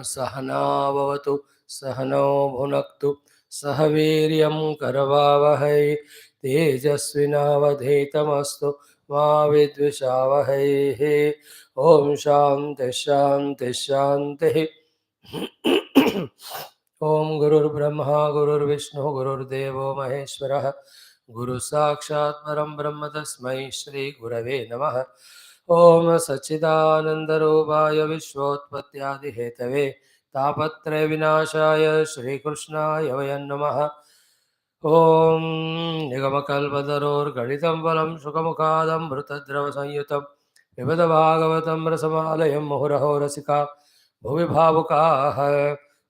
सहना भवतु सहनौ भुनक्तु सह वीर्यं करवावहै तेजस्विनावधीतमस्तु मा विद्विषावहैः। ओम शांति शांति शांति। ओम गुरुर्ब्रह्मा गुरुर्विष्णु गुरुर्देवो महेश्वरः गुरु साक्षात् परं ब्रह्म तस्मै श्री गुरवे नमः। ओम सच्चिदानंदरूपाय विश्वोत्पत्त्यादिहेतवे तापत्रय विनाशाय श्रीकृष्णाय वयं नमः। ओम निगमकल्पतरोर्गलितं फलं सुखमुखादमृतद्रवसंयुतं पिबत भागवतं रसमालयं मुहुरहो रसिका भुवि भावुकाः।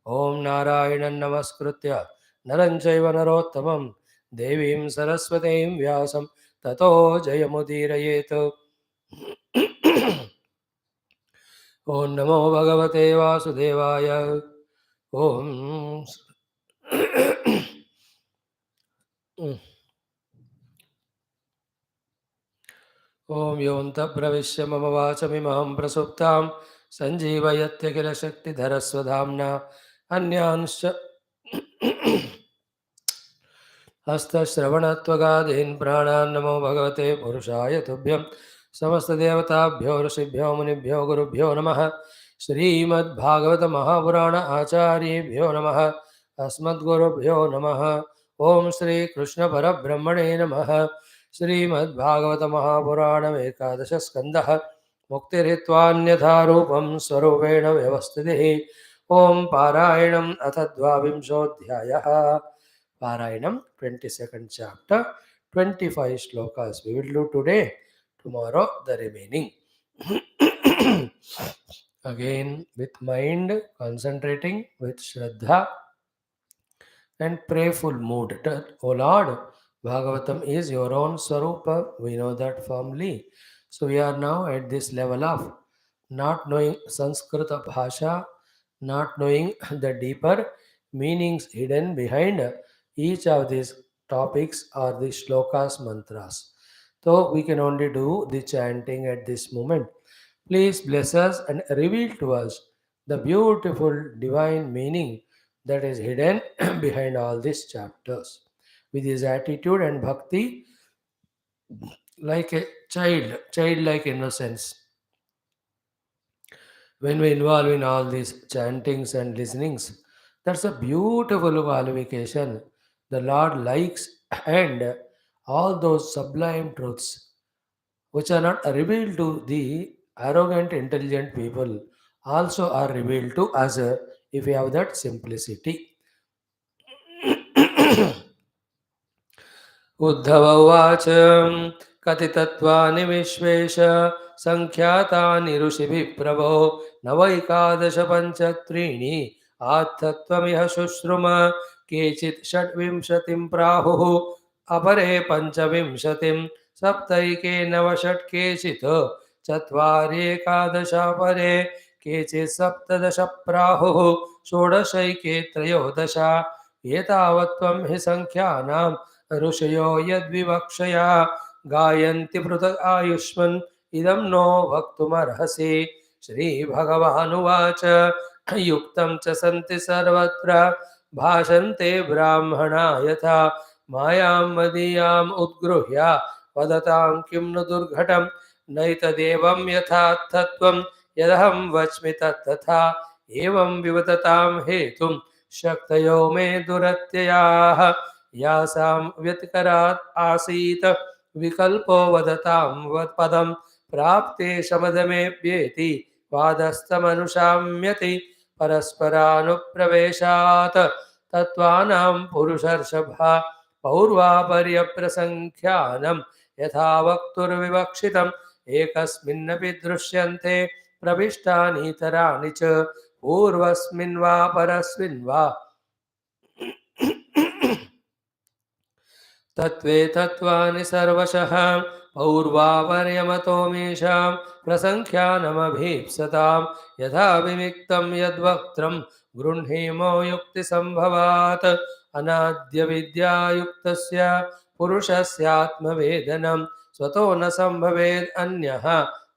ओम नारायणं नमस्कृत्य नरं चैव नरोत्तमं देवीं सरस्वतीं व्यासं ततो जयमुदीरयेत्। ओम नमो भगवते वासुदेवाय। ओम ओम योऽन्तः प्रविश्य मम वाचमिमं प्रसुप्तां सञ्जीवयत्य किल शक्तिधरस्वधाम्ना अन्यांश्च हस्तश्रवणत्वगादीन् प्राणान् नमो भगवते पुरुषाय तुभ्यं समस्तदेवताभ्यो ऋषिभ्यो मुनिभ्यो गुरुभ्यो नमः। श्रीमद्भागवत महापुराण आचार्येभ्यो नमः। अस्मद्गुरुभ्यो नमः। ओम श्री कृष्ण परब्रह्मणे नमः। श्रीमद्भागवत महापुराणमेकादश स्कन्धः मुक्तिरित्वान्यथा रूपं स्वरूपेण व्यवस्थितिः। ओम पारायणम् अथ द्वाविंशोऽध्यायः। Parayanam 22nd chapter 25 shlokas we will do today, tomorrow the remaining. Again with mind concentrating with Shraddha and prayerful mood that, O Lord, Bhagavatam is your own Swarupa, we know that firmly. So we are now at this level of not knowing Sanskrita Bhasha, not knowing the deeper meanings hidden behind each of these topics or the shlokas mantras. So we can only do the chanting at this moment. Please bless us and reveal to us the beautiful divine meaning that is hidden behind all these chapters. With his attitude and bhakti, like a childlike innocence. When we involve in all these chantings and listenings, that's a beautiful qualification. The Lord likes, and all those sublime truths which are not revealed to the arrogant, intelligent people also are revealed to us if we have that simplicity. Uddhav उवाच कथितत्वानि विश्वेश सङ्ख्यातानि ऋषिभिः प्रभो नवैकादश पञ्चत्रीणि आत्तत्वमिह शुश्रुम केचित् षड्विंशतिं प्राहुः अपरे पञ्चविंशतिं सप्तैके नवषट् केचित् चत्वार्येकादशापरे केचित् सप्तदश प्राहुः षोडशैके त्रयोदश एतावत्त्वं हि सङ्ख्यानां ऋषयो यद्विवक्षया गायन्ति पृथक् आयुष्मन् इदं नो वक्तुमर्हसि। श्रीभगवानुवाच युक्तं च सन्ति सर्वत्र भाषन्ते ब्राह्मणा यथा मायां मदीयाम् उद्गृह्य वदतां किं नु दुर्घटं नैतदेवं यथा तत्त्वं यदहं वच्मि तत्तथा एवं विवदतां हेतुं शक्तयो मे दुरत्ययाः यासां व्यतिकरात् आसीत् विकल्पो वदतां पदं प्राप्ते शमदमेप्येति वादस्तमनुशाम्यति परस्परानुप्रवेशात् तत्त्वानां पुरुषर्षभा पौर्वापर्यप्रसङ्ख्यानं यथा वक्तुर्विवक्षितम् एकस्मिन्नपि दृश्यन्ते प्रविष्टानीतराणि च पूर्वस्मिन् वा परस्मिन् वा तत्त्वे तत्त्वानि सर्वशः पौर्वापर्यमतो मेषां प्रसङ्ख्यानमभीप्सतां यथा विमिक्तं यद्वक्त्रं गृह्णीमो युक्तिसम्भवात् अनाद्यविद्यायुक्तस्य पुरुषस्यात्मवेदनं स्वतो न सम्भवेत् अन्यः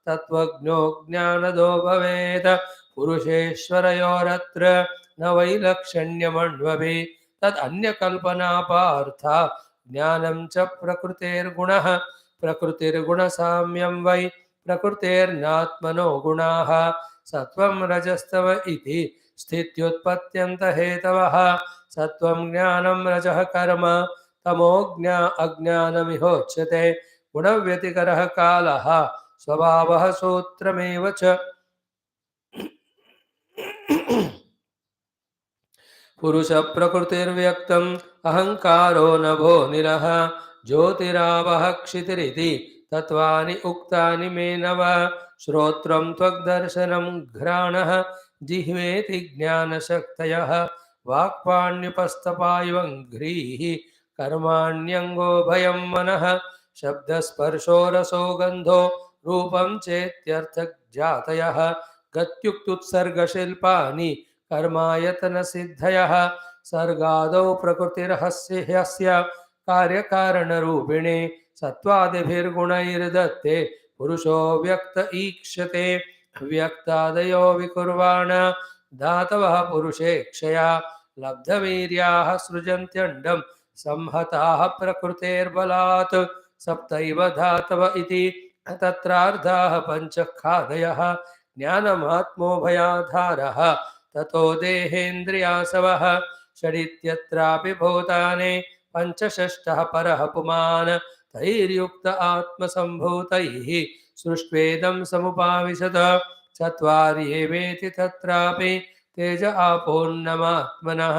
तत्त्वज्ञो ज्ञानदो भवेत् पुरुषेश्वरयोरत्र न वैलक्षण्यमण्वभि तदन्यकल्पना पार्थ ज्ञानं च प्रकृतेर्गुणः प्रकृतिर्गुणसाम्यं वै प्रकृतेर्नात्मनो गुणाः सत्वं रजस्तव इति स्थित्युत्पत्त्यन्त हेतवः सत्वं ज्ञानं रजः कर्म तमोज्ञा अज्ञानमिहोच्यते गुणव्यतिकरः कालः स्वभावः सूत्रमेव च पुरुष प्रकृतिर्व्यक्तम् अहंकारो नभो निरः ज्योतिरावः क्षितिरिति तत्त्वानि उक्तानि मे नव श्रोत्रं त्वग्दर्शनं घ्राणः जिह्वेति ज्ञानशक्तयः वाक्पाण्युपस्तपायवं घ्रीः कर्माण्यङ्गो भयं मनः शब्दस्पर्शो रसो गन्धो रूपं चेत्यर्थजातयः गत्युक्तुत्सर्गशिल्पानि कर्मायतनसिद्धयः सर्गादौ प्रकृतिरहस्य कार्यकारणरूपिणे सत्त्वादिभिर्गुणैर्दत्ते पुरुषो व्यक्त ईक्षते व्यक्तादयो विकुर्वाण धातवः पुरुषे क्षया लब्धवीर्याः सृजन्त्यण्डं संहताः प्रकृतेर्बलात् सप्तैव धातव इति तत्रार्धाः पञ्चखादयः ज्ञानमात्मोभयाधारः ततो देहेन्द्रियासवः षडित्यत्रापि भूतानि पञ्चषष्ठः परः पुमान् तैर्युक्त आत्मसम्भूतैः सृष्ट्वेदं समुपाविशत चत्वार्येवेति तत्रापि तेज आपोन्नमात्मनः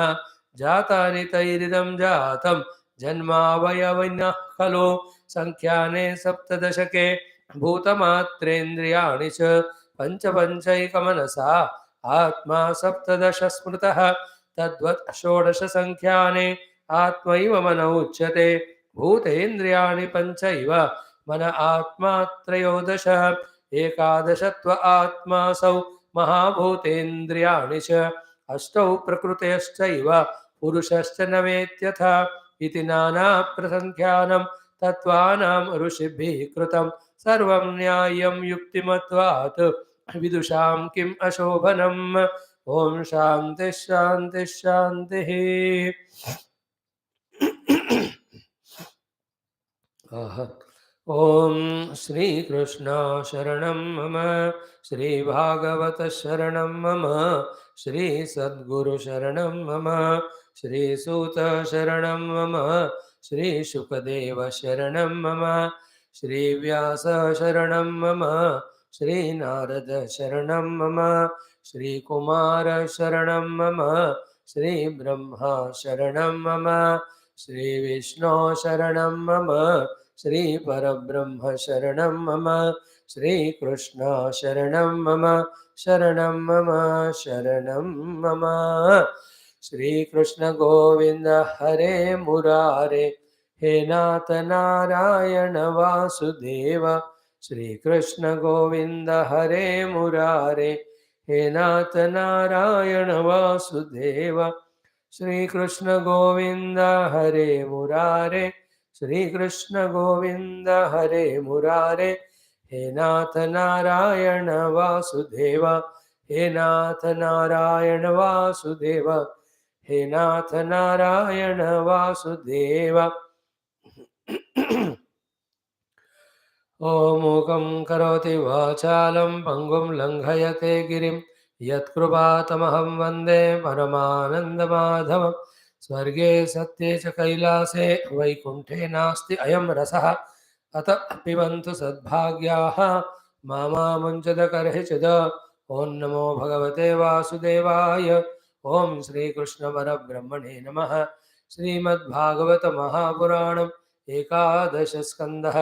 जातानि तैरिदं जातं जन्मावयविनः खलु संख्याने सप्तदशके भूतमात्रेन्द्रियाणि च पञ्चपञ्चैकमनसा आत्मा सप्तदश स्मृतः तद्वत् षोडशसङ्ख्याने आत्मैव मन उच्यते भूतेन्द्रियाणि पञ्चैव मन आत्मा त्रयोदश एकादशत्व आत्मासौ महाभूतेन्द्रियाणि च अष्टौ प्रकृतेश्चैव पुरुषश्च नवेत्यथा इति नानाप्रसङ्ख्यानं तत्त्वानां ऋषिभिः कृतं सर्वं न्याय्यं युक्तिमत्वात् विदुषां किम् अशोभनम् ओम शांति शांति शांति ओम श्री कृष्ण शरणं मम श्री भागवत शरणं मम श्री सद्गुरु शरणं मम श्री सूत शरणं मम श्री शुकदेव शरणं मम श्री व्यास शरणं मम श्री नारद शरणं मम श्री कुमार शरणं मम श्री ब्रह्मा शरणं मम श्री विष्णु शरणं मम श्री परब्रह्म शरणं मम श्री कृष्ण शरणं मम शरणं मम शरणं मम श्री कृष्ण गोविंद हरे मुरारे हे नाथ नारायण वासुदेव श्री कृष्ण गोविंद हरे मुरारे हे नाथ नारायण वासुदेव श्री कृष्ण गोविंद हरे मुरारे श्री कृष्ण गोविंद हरे मुरारे हे नाथ नारायण वासुदेव हे नाथ नारायण वासुदेव हे नाथ नारायण वासुदेव ॐ मूकं करोति वाचालं पङ्गुं लङ्घयते गिरिं यत्कृपातमहं वन्दे परमानन्दमाधवं स्वर्गे सत्ये च कैलासे वैकुण्ठे नास्ति अयं रसः अत पिबन्तु सद्भाग्याः मामामुञ्चदकर्हिचिद ॐ नमो भगवते वासुदेवाय ॐ श्रीकृष्णपरब्रह्मणे नमः श्रीमद्भागवत महापुराणम् एकादशस्कन्धः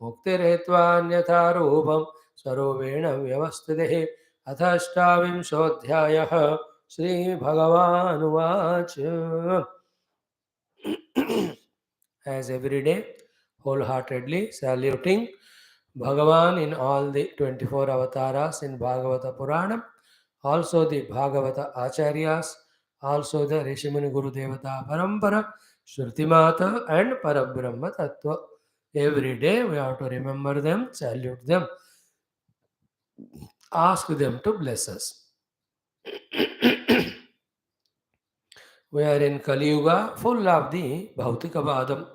मुक्तिरेत्वान्यथा रूपं स्वरूपेण व्यवस्थितिः अथ अष्टाविंशोऽध्यायः श्रीभगवानुवाच As every day, wholeheartedly saluting Bhagavan in all the 24 avatharas in Bhagavata Puranam, also the Bhagavata Acharyas, also the Rishimuni Guru Devata Parampara, Shrutimata and Parabrahma Tattva. Every day we have to remember them, salute them, ask them to bless us. We are in Kali Yuga, full of the Bhautika Vadam.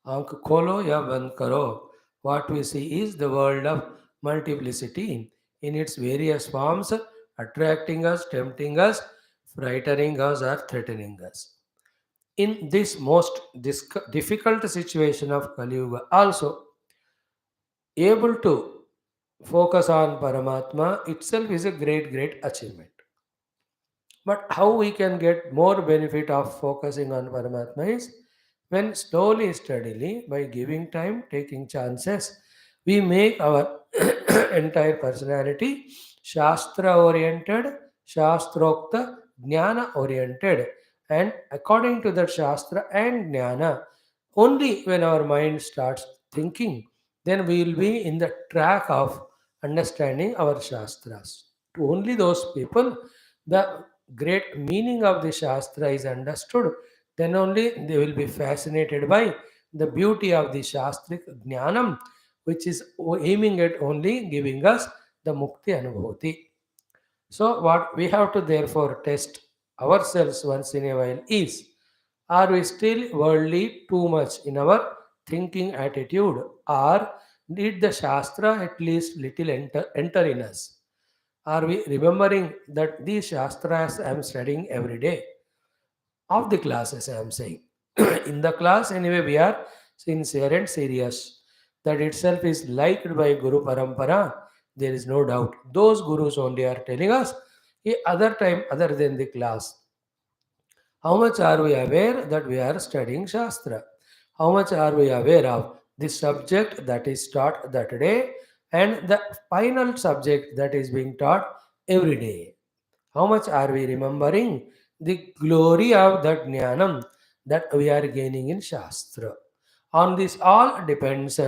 Aankh kholo ya band karo. What we see is the world of multiplicity in its various forms, attracting us, tempting us, frightening us, or threatening us. In this most difficult situation of Kali Yuga, also able to focus on Paramatma itself is a great, great achievement. But how we can get more benefit of focusing on Paramatma is when slowly, steadily, by giving time, taking chances, we make our entire personality Shastra oriented, Shastrokta, Jnana oriented. And according to that Shastra and Jnana, only when our mind starts thinking, then we will be in the track of understanding our Shastras. To only those people, the great meaning of the Shastra is understood, then only they will be fascinated by the beauty of the Shastric Jnanam, which is aiming at only giving us the Mukti Anubhuti. So, what we have to therefore test ourselves once in a while is, are we still worldly too much in our thinking attitude, or did the Shastra at least little enter in us? Are we remembering that these Shastras I am studying every day? Of the classes I am saying. In the class, anyway, we are sincere and serious. That itself is liked by Guru Parampara. There is no doubt. Those gurus only are telling us other time other than the class. How much are we aware that we are studying Shastra? How much are we aware of the subject that is taught that day and the final subject that is being taught every day? How much are we remembering the glory of that jnanam that we are gaining in Shastra? On this all depends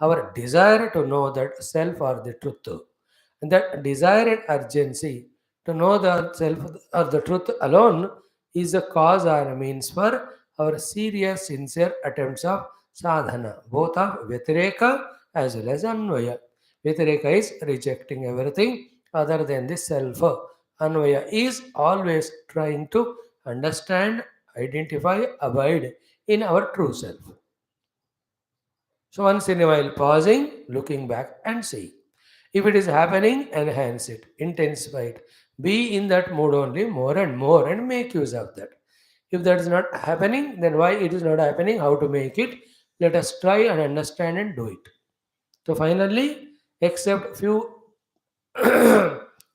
our desire to know that self or the truth. And that desire and urgency to know the self or the truth alone is the cause or a means for our serious, sincere attempts of sadhana, both of Vyatireka as well as Anvaya. Vyatireka is rejecting everything other than the self. Anvaya is always trying to understand, identify, abide in our true self. So once in a while pausing, looking back and see. If it is happening, enhance it, intensify it. Be in that mood only more and make use of that. If that is not happening, then why it is not happening, how to make it? Let us try and understand and do it. So finally, accept few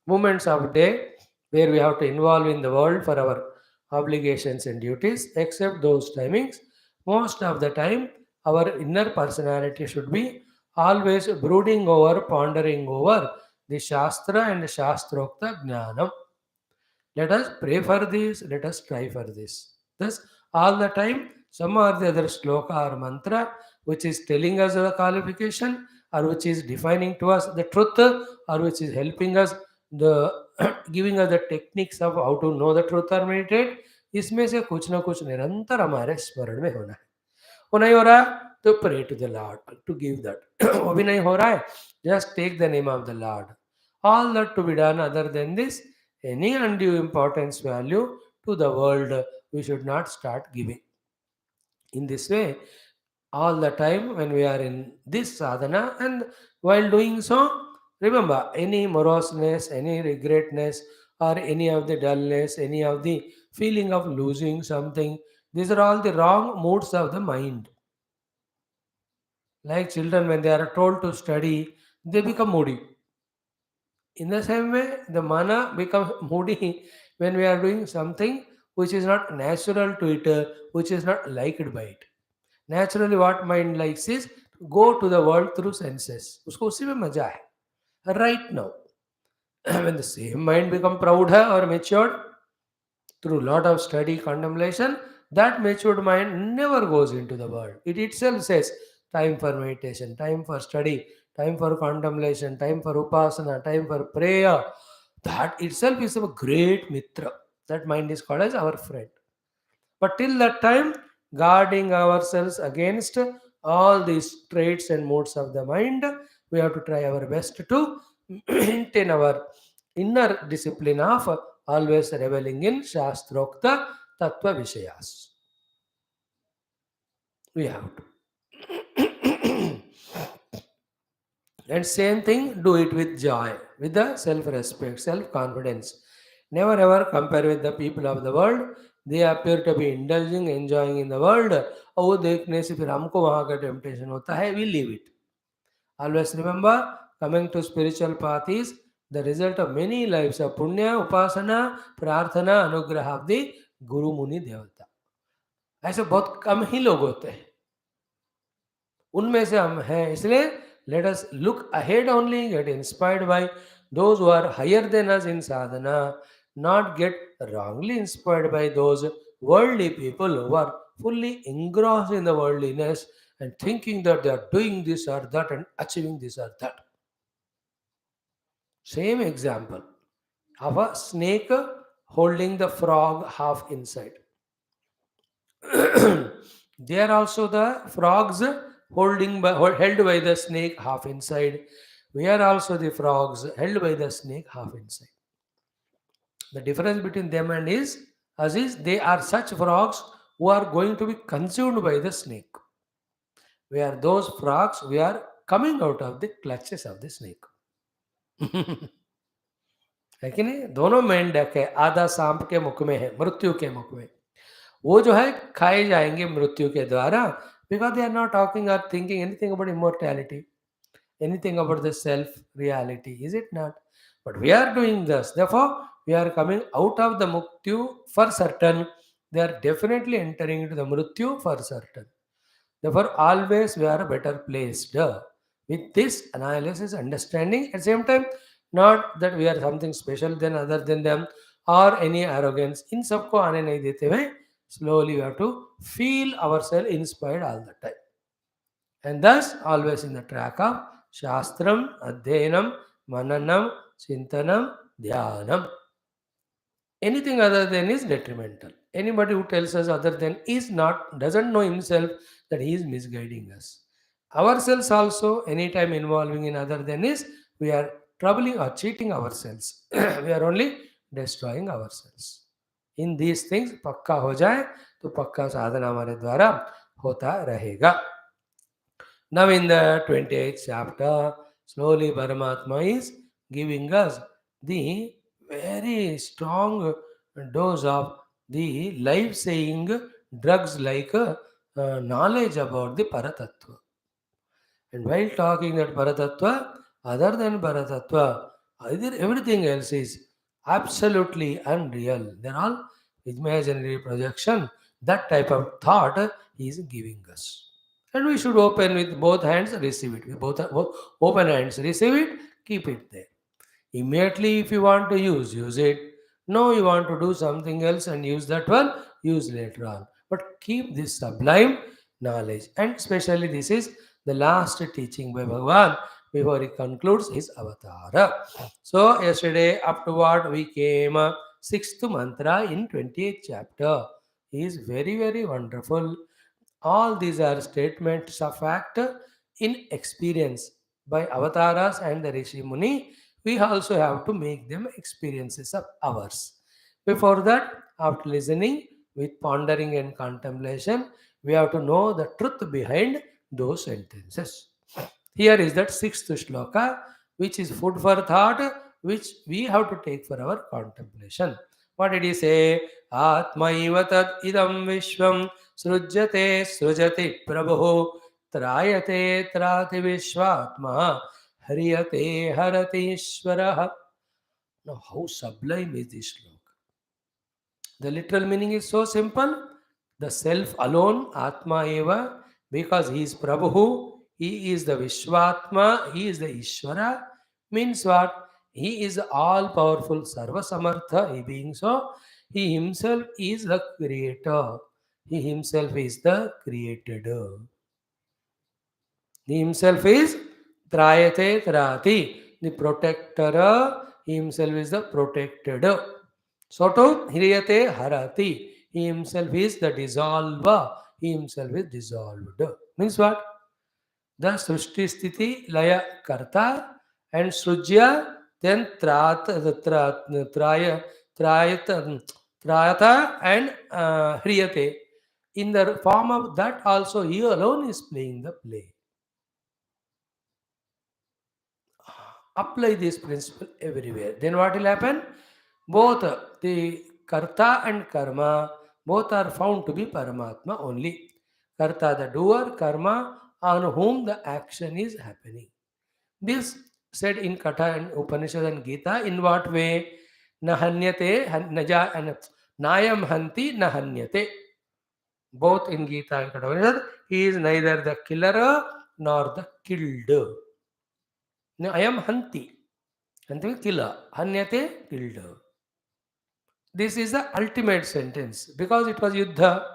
moments of day where we have to involve in the world for our obligations and duties, except those timings. Most of the time, our inner personality should be always brooding over, pondering over the Shastra and Shastrokta Jnanam. Let us pray for this, let us try for this. Thus, all the time, some or the other sloka or mantra which is telling us the qualification or which is defining to us the truth or which is helping us the giving us the techniques of how to know the truth or meditate, इसमें से कुछ ना कुछ निरंतर हमारे स्मरण में होना है. वो नहीं हो रहा तो pray to the Lord to give that. वो भी नहीं हो रहा है, just take the name of the Lord. All that to be done other than this, any undue importance value to the world we should not start giving. In this way, all the time when we are in this sadhana and while doing so, remember any moroseness, any regretness, or any of the dullness, any of the feeling of losing something, these are all the wrong moods of the mind. Like children, when they are told to study, they become moody. In the same way, the mana becomes moody when we are doing something which is not natural to it, which is not liked by it. Naturally, what mind likes is go to the world through senses. उसको उसी में मजा है. Right now, when the same mind become proud or matured through lot of study, contemplation, that matured mind never goes into the world. It itself says time for meditation, time for study, time for contemplation, time for upasana, time for prayer. That itself is a great mitra. That mind is called as our friend. But till that time, guarding ourselves against all these traits and modes of the mind, we have to try our best to maintain our inner discipline of always reveling in Shastrokta tattva vishayas. We have to. And same thing, do it with joy, with the self-respect, self-confidence. Never ever compare with the people of the world. They appear to be indulging, enjoying in the world. वो देखने से फिर हमको वहाँ का temptation होता है. We leave it. Always remember, coming to spiritual path is the result of many lives of punya, upasana, prarthana, anugraha of the Guru Muni Devata. ऐसे बहुत कम ही लोग होते हैं, उनमें से हम हैं. इसलिए let us look ahead only, get inspired by those who are higher than us in sadhana, not get wrongly inspired by those worldly people who are fully engrossed in the worldliness and thinking that they are doing this or that and achieving this or that. Same example of a snake holding the frog half inside. There also the frogs held by the snake half inside. We are also the frogs held by the snake half inside. The difference between them and us is they are such frogs who are going to be consumed by the snake. We are those frogs, we are coming out of the clutches of the snake. है कि नहीं? दोनों मेंढक है, आधा सांप के मुख में है, मृत्यु के मुख में. वो जो है खाए जाएंगे मृत्यु के द्वारा, because they are not talking or thinking anything about immortality, anything about the self reality, is it not? But we are doing this, therefore we are coming out of the mukti for certain. They are definitely entering into the mrityu for certain. Therefore always we are better placed with this analysis, understanding. At the same time, not that we are something special than other than them or any arrogance. In सबको आने नहीं देते हुए, slowly we have to feel ourselves inspired all the time, and thus always in the track of Shastram, Adhyanam, Mananam, Chintanam, Dhyanam. Anything other than is detrimental. Anybody who tells us other than is not, doesn't know himself that he is misguiding us. Ourselves also, anytime involving in other than is, we are troubling or cheating ourselves. We are only destroying ourselves. In these things पक्का हो जाए तो पक्का साधना हमारे द्वारा होता रहेगा. Now in the 28th chapter, slowly Paramatma is giving us the very strong dose of the life-saving drugs like knowledge about the Paratattva. And while talking that Paratattva, other than Paratattva, everything else is absolutely unreal. They're all imaginary projection. That type of thought he is giving us. And we should open with both hands, receive it. With both open hands, receive it, keep it there. Immediately, if you want to use it. No, you want to do something else and use that one, use later on. But keep this sublime knowledge. And especially, this is the last teaching by Bhagavan before he concludes his Avatara. So, yesterday, up to what we came, sixth mantra in 28th chapter is very, very wonderful. All these are statements of fact in experience by avatars and the Rishi Muni. We also have to make them experiences of ours. Before that, after listening with pondering and contemplation, we have to know the truth behind those sentences. Here is that sixth shloka, which is food for thought, which we have to take for our contemplation. What did he say? Atmaiva tad idam vishvam सृज्यते सृजति प्रभुः त्रायते त्राति विश्वात्मा हरियते हरतीश्वरः. Now, how sublime is this sloka? The literal meaning is so simple. The self alone, Atma Eva, because he is Prabhu, he is the Vishwatma, he is the Ishvara, means what? He is all powerful, Sarva Samartha, he being so, he himself is the creator. He himself is the created. He himself is Trayate Trati, the protector. He himself is the protected. So to Hriyate Harati, he himself is the dissolver. He himself is dissolved. Means what? The Srishti Sthiti Laya Karta and Srujya, then Trayat Trayata and Hriyate. In the form of that also, he alone is playing the play. Apply this principle everywhere. Then what will happen? Both the karta and karma, both are found to be Paramatma only. Karta, the doer, karma, on whom the action is happening. This said in Katha and Upanishad and Gita, in what way? Nahanyate, naja, and nayam hanti nahanyate. Both in Gita and Katha Upanishad, he is neither the killer nor the killed. No, I am hanti. Hanti means killer. Hanyate, killed. This is the ultimate sentence because it was Yuddha.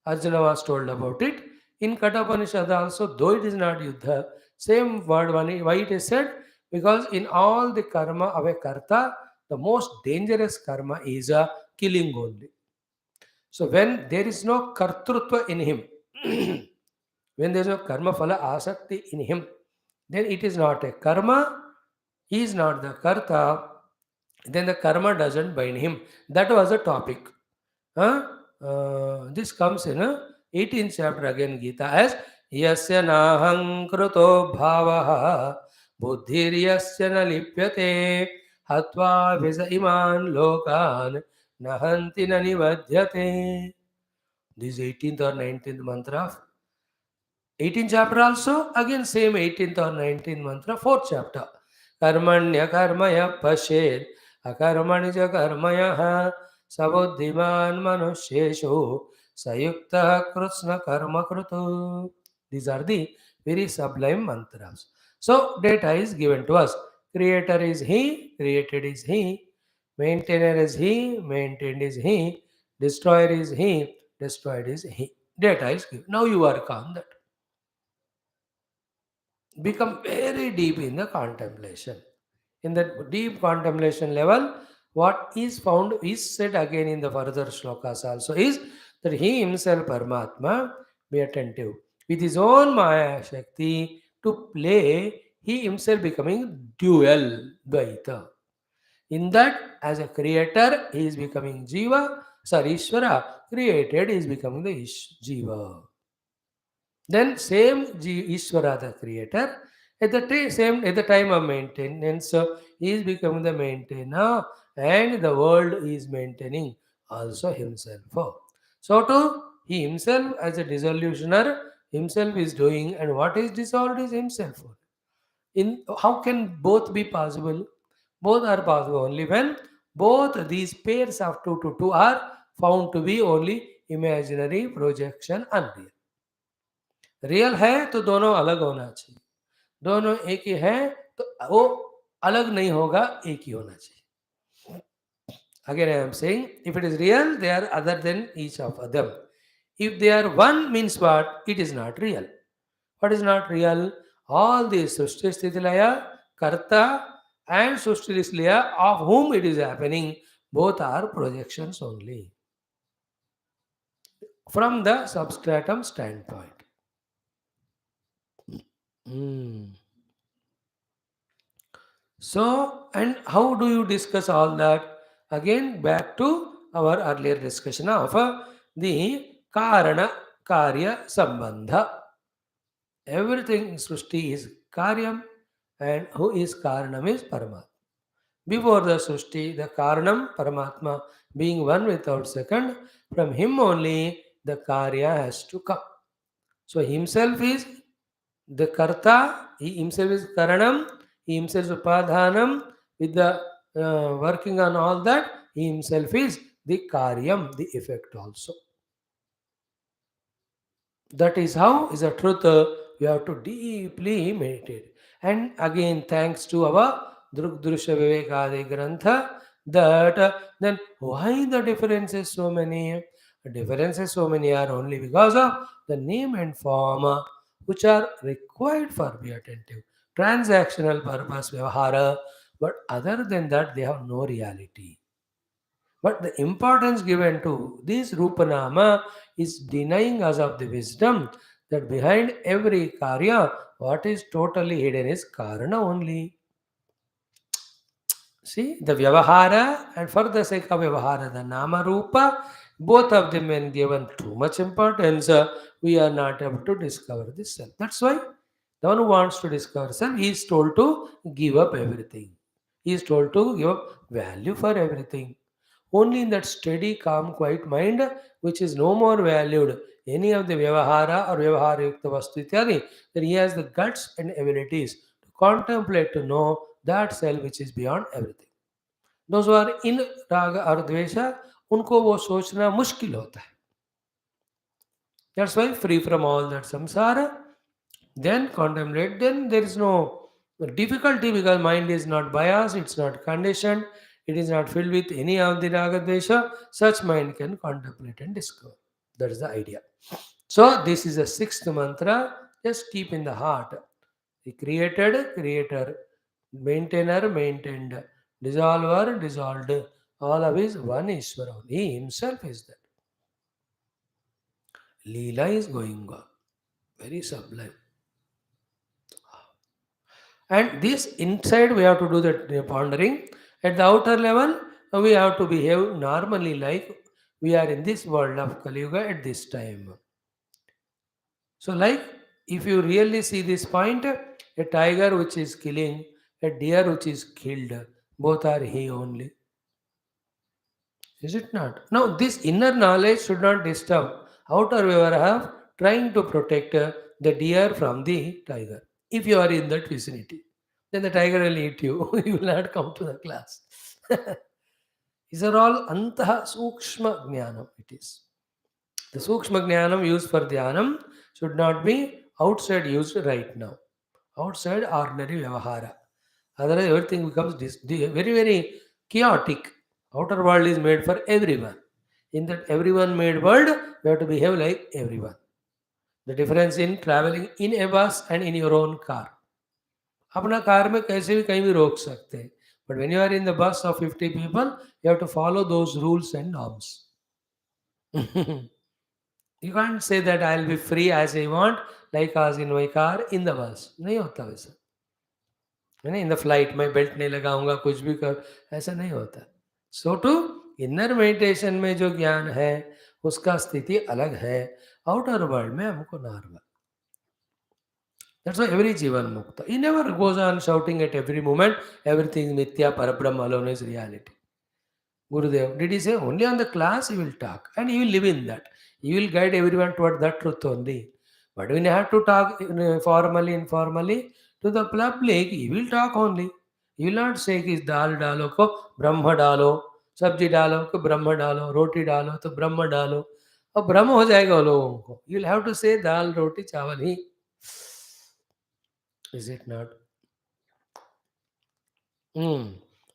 Arjuna was told about it. In Katha also, though it is not Yuddha, same word why it is said? Because in all the karma of a karta, the most dangerous karma is a killing only. So when there is no kartrutva in him, when there is no karma phala asakti in him, then it is not a karma, he is not the karta, then the karma doesn't bind him. That was the topic. This comes in 18th chapter again Gita as Yasya nahang kruto bhavaha buddhir yasya na lipyate hatva visa iman lokan nahanti na nivadhyate. This 18th or 19th mantra of 18th chapter also, again same 18th or 19th mantra, 4th chapter. Karmanya karmaya pashed, akarmani ja karmaya sabuddhiman manusheshu sayukta krishna karma krutu. These are the very sublime mantras. So data is given to us. Creator is he, created is he, maintainer is he, maintained is he, destroyer is he, destroyed is he. Data is given. Now you work on that. Become very deep in the contemplation. In the deep contemplation level, what is found is said again in the further shlokas also is that he himself, Paramatma, be attentive. With his own Maya Shakti to play, he himself becoming dual Dvaita. In that, as a creator, he is becoming Jiva, sorry, Ishvara, created, he is becoming the Jiva. Then same Ishvara, the creator, at the same at the time of maintenance, he is becoming the maintainer, and the world is maintaining also himself. So too, he himself as a dissolutioner, himself is doing, and what is dissolved is himself. In how can both be possible? Both are possible only when both these pairs of 2 to 2 are found to be only imaginary projection unreal. Real है तो दोनों अलग होना चाहिए, दोनों एक ही है तो वो अलग नहीं होगा, एक ही होना चाहिए. Again I am saying, if it is real, they are other than each of them. If they are one, means what? It is not real. What is not real? All these Srishti Sthiti Laya, Karta and Srishti Laya, of whom it is happening, both are projections only from the substratum standpoint. So, and how do you discuss all that? Again, back to our earlier discussion of the Karana Karya Sambandha. Everything in Srishti is Karyam, and who is Karanam is Paramatma. Before the Srishti, the Karanam, Paramatma, being one without second, from him only the Karya has to come. So, himself is the Karta, he himself is Karanam, he himself is Upadhanam, with the working on all that, he himself is the Karyam, the effect also. That is how is a truth we have to deeply meditate. And again, thanks to our Drusha Vivekadi Grantha, that then why the differences so many? The differences so many are only because of the name and form which are required for be attentive. Transactional purpose, Vyavahara, but other than that, they have no reality. But the importance given to this Rupanama is denying us of the wisdom that behind every Karya, what is totally hidden is Karana only. See, the Vyavahara and for the sake of Vyavahara, the Nama Rupa, both of them when given too much importance, we are not able to discover this self. That's why the one who wants to discover self, he is told to give up everything. He is told to give up value for everything. Only in that steady, calm, quiet mind, which is no more valued any of the Vyavahara or Vyavahara Yukta Vastu Ityadi, that he has the guts and abilities to contemplate, to know that self which is beyond everything. Those who are in raga or dvesha, उनको वो सोचना मुश्किल होता है. That's why free from all that samsara, then contemplate, then there is no difficulty because mind is not biased, it's not conditioned, it is not filled with any of the raga dvesha. Such mind can contemplate and discover. That is the idea. So this is the sixth mantra. Just keep in the heart. The created, creator, maintainer, maintained, dissolver, dissolved. All of is one Ishvara. He himself is that. Leela is going on. Very sublime. And this inside we have to do the pondering. At the outer level, we have to behave normally like we are in this world of Kali Yuga at this time. So, like if you really see this point, a tiger which is killing, a deer which is killed, both are he only. Is it not? Now, this inner knowledge should not disturb outer Vyavahara trying to protect the deer from the tiger. If you are in that vicinity, then the tiger will eat you. You will not come to the class. These are all antaha sukshma jnanam. It is. The sukshma jnanam used for dhyanam should not be outside used right now. Outside ordinary Vyavahara. Otherwise, everything becomes very, very chaotic. Outer world is made for everyone. In that everyone made world, you have to behave like everyone. The difference in traveling in a bus and in your own car. अपना car में कैसे भी कहीं भी रोक सकते हैं. But when you are in the bus of 50 people, you have to follow those rules and norms. You can't say that I'll be free as I want, like as in my car in the bus. नहीं होता वैसा. है ना, in the flight में belt नहीं लगाऊंगा, कुछ भी कर, ऐसा नहीं होता. सो टू इनर मेडिटेशन में जो ज्ञान है उसका स्थिति अलग है. आउटर वर्ल्ड में हमको नॉर्मल. दैट्स व्हाई एवरी जीवन मुक्त. He never goes on shouting at every moment everything मिथ्या, परब्रह्म alone is reality. Gurudev, did he say only on the class he will talk and he will live in that? He will guide everyone toward that truth only. But when you have to talk formally, informally to the public, he will talk only. He will not say कि दाल डालो को ब्रह्म डालो, सब्जी डालो को ब्रह्म डालो, रोटी डालो तो ब्रह्म डालो. अब ब्रह्म हो जाएगा वो लोगों को. You will have to say दाल रोटी चावल ही. Is it not?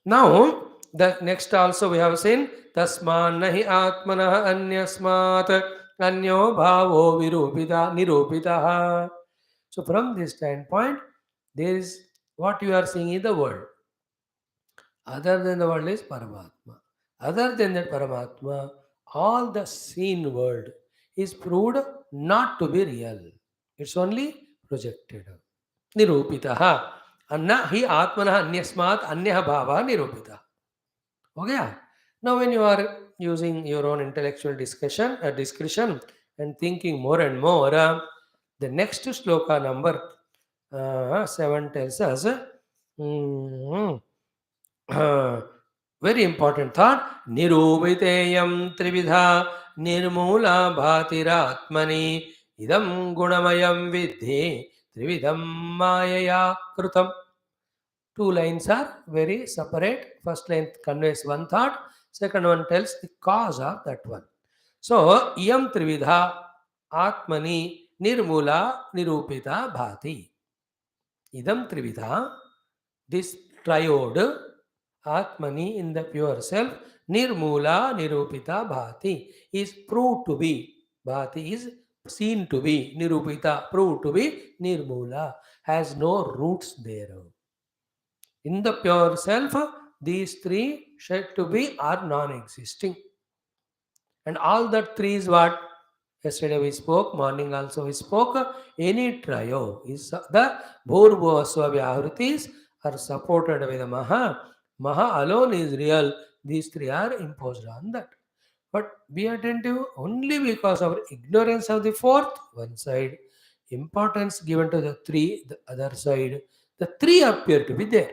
Now, the next also we have seen tasman nahi atmanah anyasmat anyo bhavo virupita nirupitaha. So from this standpoint, there is what you are seeing in the world. Other than the world is Paramatma. Other than that Paramatma, all the seen world is proved not to be real. It's only projected. Nirupitaha. अन्ना ही आत्मनः अन्यस्मात् अन्यः भावः निरूपितः. हो गया. Now when you are using your own intellectual discretion and thinking more and more, the next shloka number 7 tells us very important thought. Nirupiteyam trividha nirmula bhatiratmani idam gunamayam vidhi trividham mayaya krutam. Two lines are very separate. First line conveys one thought, second one tells the cause of that one. So, iyam trividha atmani nirmula nirupita bhati. Idam trividha, this triode, atmani in the pure self, nirmula nirupita bhati, is proved to be. Bhati is seen to be. Nirupita, proved to be. Nirmula, has no roots there. In the pure self, these three said to be are non-existing. And all that three is what? Yesterday we spoke, morning also we spoke. Any trio is the Bhurvasva Vyahrutis are supported with the Maha. Maha alone is real. These three are imposed on that. But be attentive only because of our ignorance of the fourth, one side, importance given to the three, the other side. The three appear to be there.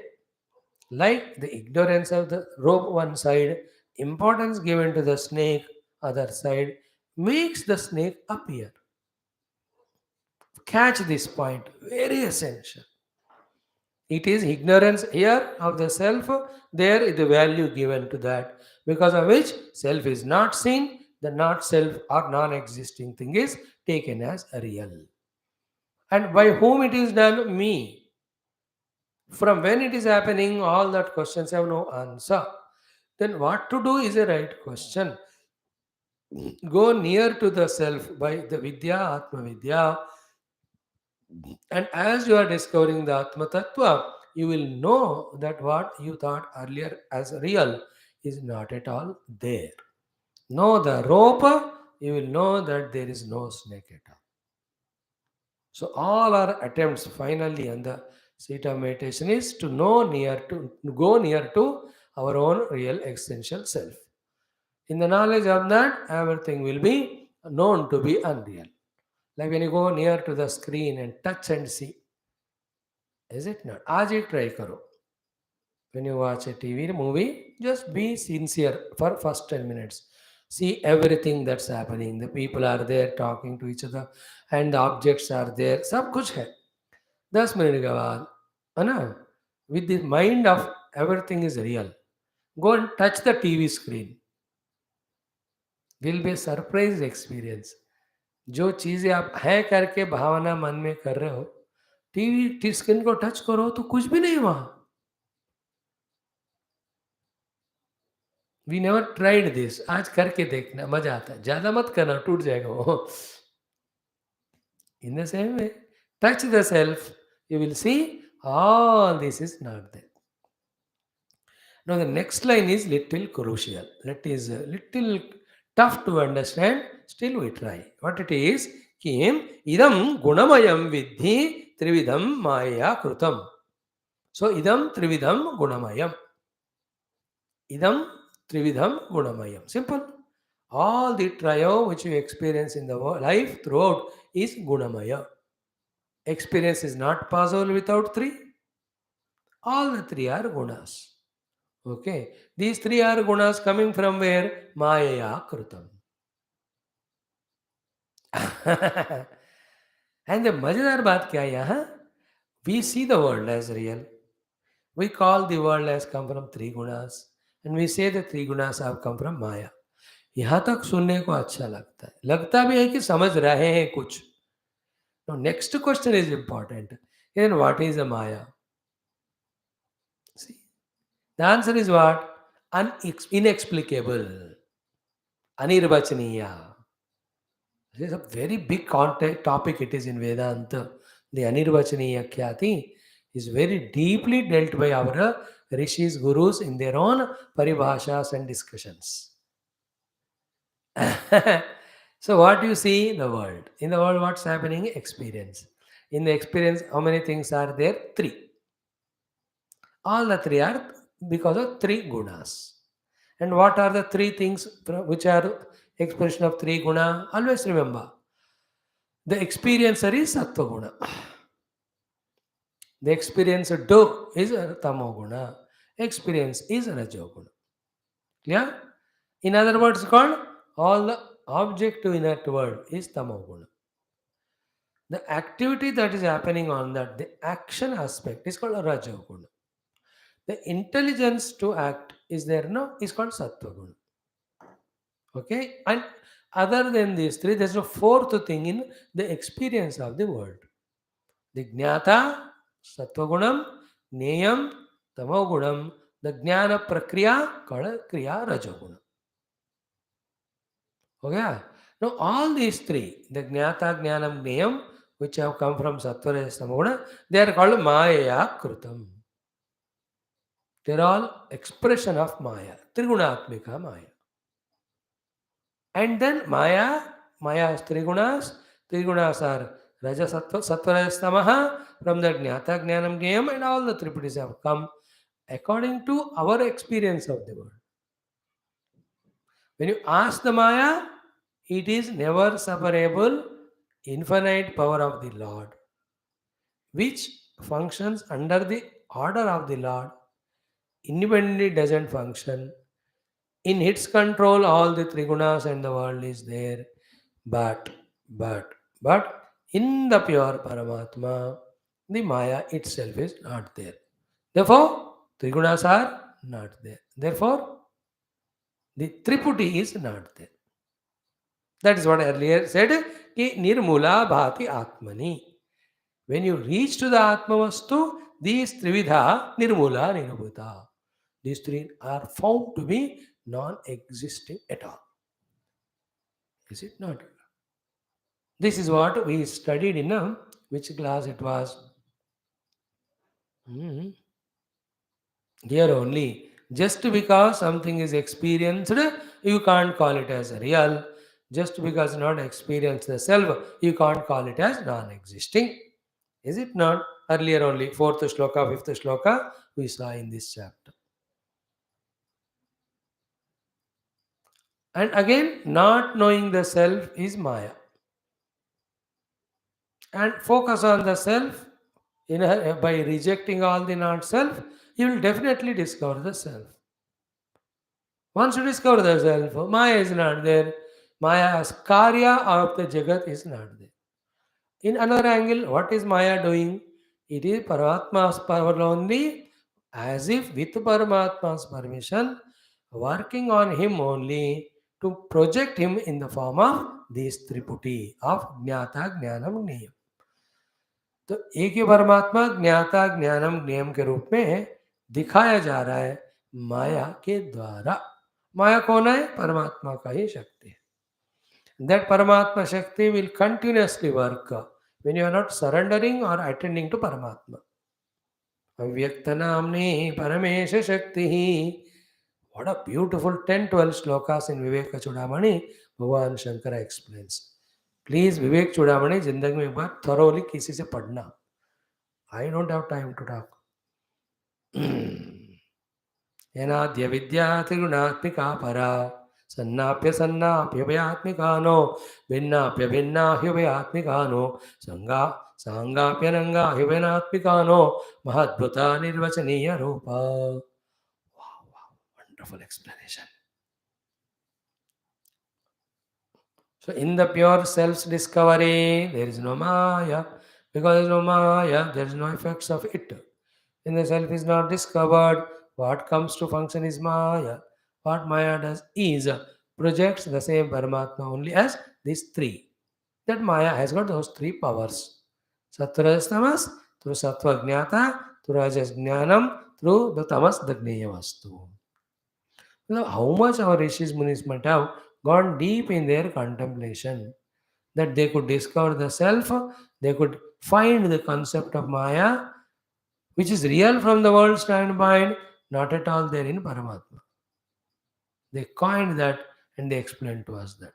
Like the ignorance of the rope, one side, importance given to the snake, other side, makes the snake appear. Catch this point, very essential. It is ignorance here of the self, there is the value given to that, because of which self is not seen, the not self or non existing thing is taken as a real. And by whom it is done? Me. From when it is happening, all that questions have no answer. Then what to do is a right question. Go near to the self by the Vidya, Atma Vidya, and as you are discovering the Atma Tattva, you will know that what you thought earlier as real is not at all there. Know the rope, you will know that there is no snake at all. So all our attempts finally on the seat of meditation is to go near to our own real essential self. In the knowledge of that, everything will be known to be unreal. Like when you go near to the screen and touch and see, is it not? आज एक try करो. When you watch a TV movie, just be sincere for first 10 minutes. See everything that's happening. The people are there talking to each other and the objects are there. सब कुछ है. 10 minute के बाद, है ना? With the mind of everything is real. Go and touch the TV screen. Will be a surprise experience. जो चीज़ें आप हैं करके भावना मन में कर रहे हो, टीवी स्क्रीन को टच करो तो कुछ भी नहीं वहाँ. We never tried this. आज करके देखना मजा आता है. ज्यादा मत करना, टूट जाएगा वो. In the same way, touch the self, you will see all this is not there. Now the next line is little crucial. That is a little tough to understand. Still we try. What it is? Kim idam gunamayam vidhi trividam maya krutam. So idam trividam gunamayam. Idam trividham gunamayam. Simple. All the trio which you experience in the life throughout is gunamaya. Experience is not possible without three. All the three are gunas. Okay. These three are gunas coming from where? Maya krutam. And the मजेदार बात क्या है यहाँ? We see the world as real. We call the world as come from three gunas. And we say the three gunas have come from Maya. यहाँ तक सुनने को अच्छा लगता है. लगता भी है कि समझ रहे हैं कुछ. Now next question is important. Then what is a Maya? See, the answer is what? Inexplicable. Anirvachaniya. This is a very big topic it is in Vedanta. The Anirvachaniya Khyati is very deeply dealt by our rishis, gurus in their own paribhashas and discussions. So what you see in the world? In the world, what's happening? Experience. In the experience, how many things are there? Three. All the three are because of three gunas. And what are the three things which are expression of three guna? Always remember, the experiencer is sattva guna. The experiencer do is tamo guna. Experience is rajo guna. Clear? In other words, called all the objective in that world is tamo guna. The activity that is happening on that, the action aspect is called rajo guna. The intelligence to act is there, no, is called sattva guna. Okay, and other than these three, there's a fourth thing in the experience of the world. The jnata, sattvagunam, neyam, tamogunam, the jnana prakriya called kriya rajoguna. Okay, now all these three, the jnata, jnanam, neyam, which have come from sattva, rajas, tamoguna, they are called maya krutam. They are all expression of maya, trigunatmika maya. And then Maya has three gunas. Three gunas are Raja Sattva, Sattva Rajas Tamaha. From that Jnata, Jnanam, Jnayam, and all the Triputis have come. according to our experience of the world. When you ask the Maya, it is never separable, infinite power of the Lord, which functions under the order of the Lord, independently doesn't function. In its control, all the trigunas and the world is there. But, but, but, in the pure Paramatma, the Maya itself is not there. Therefore, trigunas are not there. Therefore, the Triputi is not there. That is what I earlier said. Ki nirmula bhati atmani. When you reach to the Atmavastu, these Trividha nirmula nirabhuta. These three are found to be non-existing at all. Is it not? This is what we studied in which class it was? Hmm. Here only. Just because something is experienced, you can't call it as real. Just because not experienced the self, you can't call it as non-existing. Is it not? Earlier only, fourth shloka, fifth shloka, we saw in this chapter. And again, not knowing the self is Maya. And focus on the self, by rejecting all the not-self, you will definitely discover the self. Once you discover the self, Maya is not there. Maya's karya of the Jagat is not there. In another angle, what is Maya doing? It is Paramatma's power only, as if with Paramatma's permission, working on him only to project him in the form of these Triputi of Jnata, Jnanam, Gneyam. तो एक ही परमात्मा ज्ञाता ज्ञानम ज्ञेयम के रूप में दिखाया जा रहा है माया के द्वारा. माया कौन है? परमात्मा का ही शक्ति है. That Paramatma Shakti will continuously work when you are not surrendering or attending to Paramatma. Avyaktanamni Paramesha Shakti. What a beautiful 10-12 slokas in Vivek Chudamani Bhagavan Shankara explains. Please Vivek Chudamani जिंदगी में एक बार thoroughly किसी से पढ़ना. I don't have time to talk. येनाद्य विद्या त्रिगुणात्मिका परा सन्नाप्य सन्नाप्यभयात्मिकानो भिन्नाप्य भिन्ना ह्युभयात्मिकानो संगा सांगाप्य नंगा ह्युभयात्मिकानो महद्भुता निर्वचनीय रूपा. Wow, wonderful explanation. So in the pure self's discovery, there is no Maya. Because there is no Maya, there is no effects of it. When the self is not discovered, what comes to function is Maya. What Maya does is projects the same Paramatma only as these three. That Maya has got those three powers. Sattva tamas, through Sattva Jnata, through Rajas Jnanam, through the Tamas the Gneya Vastu. Now, how much our Rishis Munis might have gone deep in their contemplation, that they could discover the self, they could find the concept of Maya, which is real from the world standpoint, not at all there in Paramatma. They coined that and they explained to us that.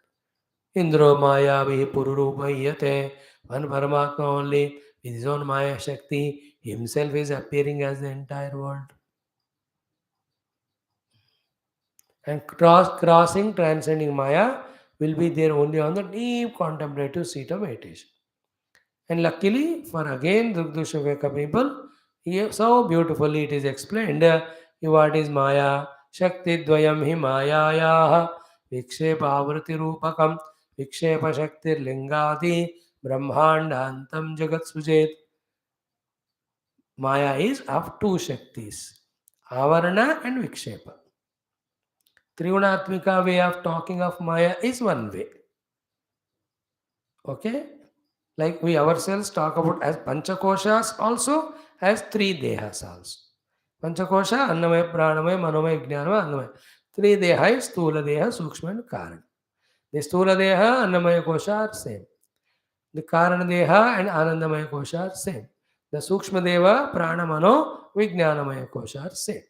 Indro Maya Vihi Pururupa Yate, one Paramatma only, with his own Maya Shakti, himself is appearing as the entire world. And crossing, transcending Maya will be there only on the deep contemplative seat of meditation. And luckily for again Drugdushaveka people, so beautifully it is explained. What is Maya? Shakti Dvayam hi Mayaya Vikshepa Avrati Rupakam Vikshepa Shakti Lingadi Brahmanda Antam Jagat Sujet. Maya is of two Shaktis, Avarana and Vikshepa. Trigunatmika way of talking of Maya is one way. Okay? Like we ourselves talk about as Panchakoshas also, as three Dehas also. Panchakosha, Annamaya, Pranamaya, Manomaya, Jnanamaya, Annamaya. Three Deha is Stula Deha, Sukshma and Karana. The Stula Deha, Annamaya Kosha are same. The Karana Deha and Anandamaya Kosha are same. The Sukshma Deva, Prana, Mano, Vijnanamaya Kosha are same.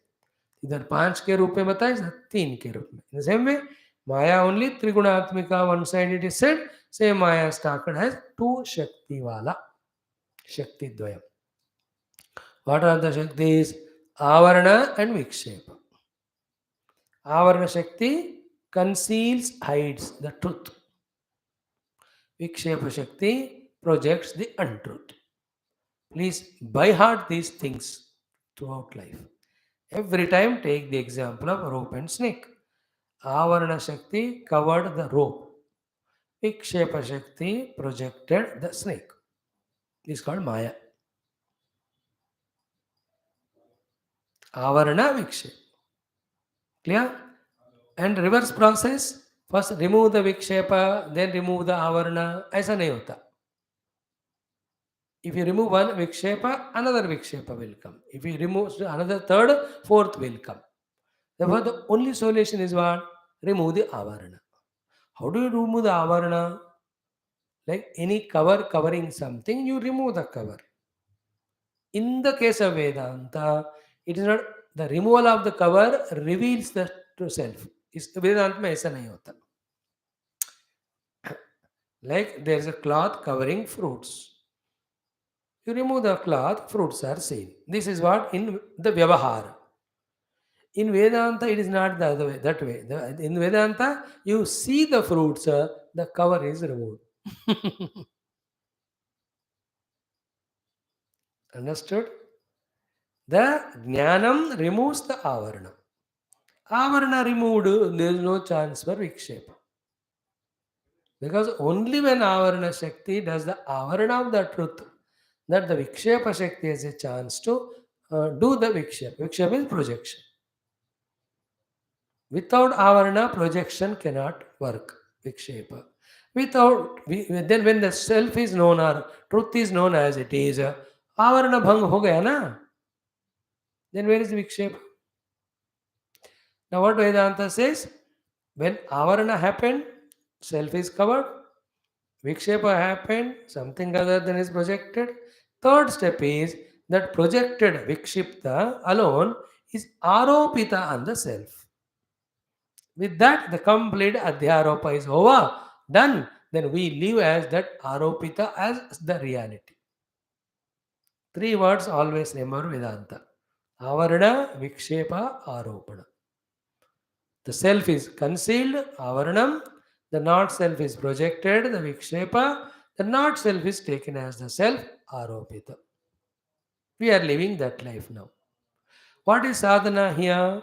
इधर 5 के रूप में बताया, इधर 3 के रूप में. In the same way, Maya only Trigunatmika, one side it is said, same Maya talked has two Shakti wala. Shakti Dvayam. What are the Shaktis? Avarana and Vikshepa. Avarana Shakti conceals, hides the truth. Vikshepa Shakti projects the untruth. Please by heart these things throughout life. Every time take the example of rope and snake. Avarana Shakti covered the rope. Vikshepa Shakti projected the snake. This is called Maya. Avarana Vikshepa. Clear? And reverse process. First remove the Vikshepa, then remove the Avarana. ऐसा नहीं होता. If you remove one Vikshepa, another Vikshepa will come. If you remove another third, fourth will come. Therefore, the only solution is what? Remove the Avarana. How do you remove the Avarana? Like any cover covering something, you remove the cover. In the case of Vedanta, it is not the removal of the cover reveals the true self. इस वेदांत में ऐसा नहीं होता. Like there is a cloth covering fruits. You remove the cloth, fruits are seen. This is what in the Vyavahara. In Vedanta, it is not the other way, that way. In Vedanta, you see the fruits, the cover is removed. Understood? The Jnanam removes the Avarana. Avarana removed, there is no chance for Vikshepa. Because only when Avarana Shakti does the Avarana of the truth, that the Vikshepa Shakti has a chance to do the Vikshepa. Vikshepa is projection. Without Avarana, projection cannot work. Vikshepa. Then when the self is known or truth is known as it is, Avarana bhang ho gaya na? Then where is the Vikshepa? Now what Vedanta says? When Avarana happened, self is covered. Vikshepa happened, something other than is projected. Third step is that projected Vikshipta alone is aropita on the self. With that, the complete Adhyaropa is over, done. Then we live as that aropita as the reality. Three words always remember Vedanta. Avarana, Vikshepa, Aropana. The self is concealed, Avaranam. The not self is projected, the Vikshepa. The not self is taken as the self, Aropita. We are living that life now. What is sadhana here?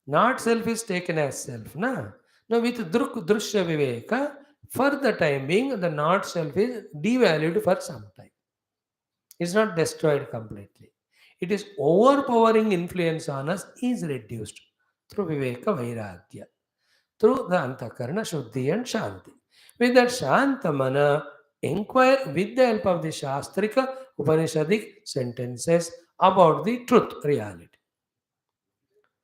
Not self is taken as self. Na? Now with Drushya Viveka, for the time being, the not self is devalued for some time. It's not destroyed completely. It is overpowering influence on us is reduced through Viveka Vairagya, through the Antakarana Shuddhi and Shanti. With that Shantamana, inquire with the help of the Shastrika Upanishadic sentences about the truth reality.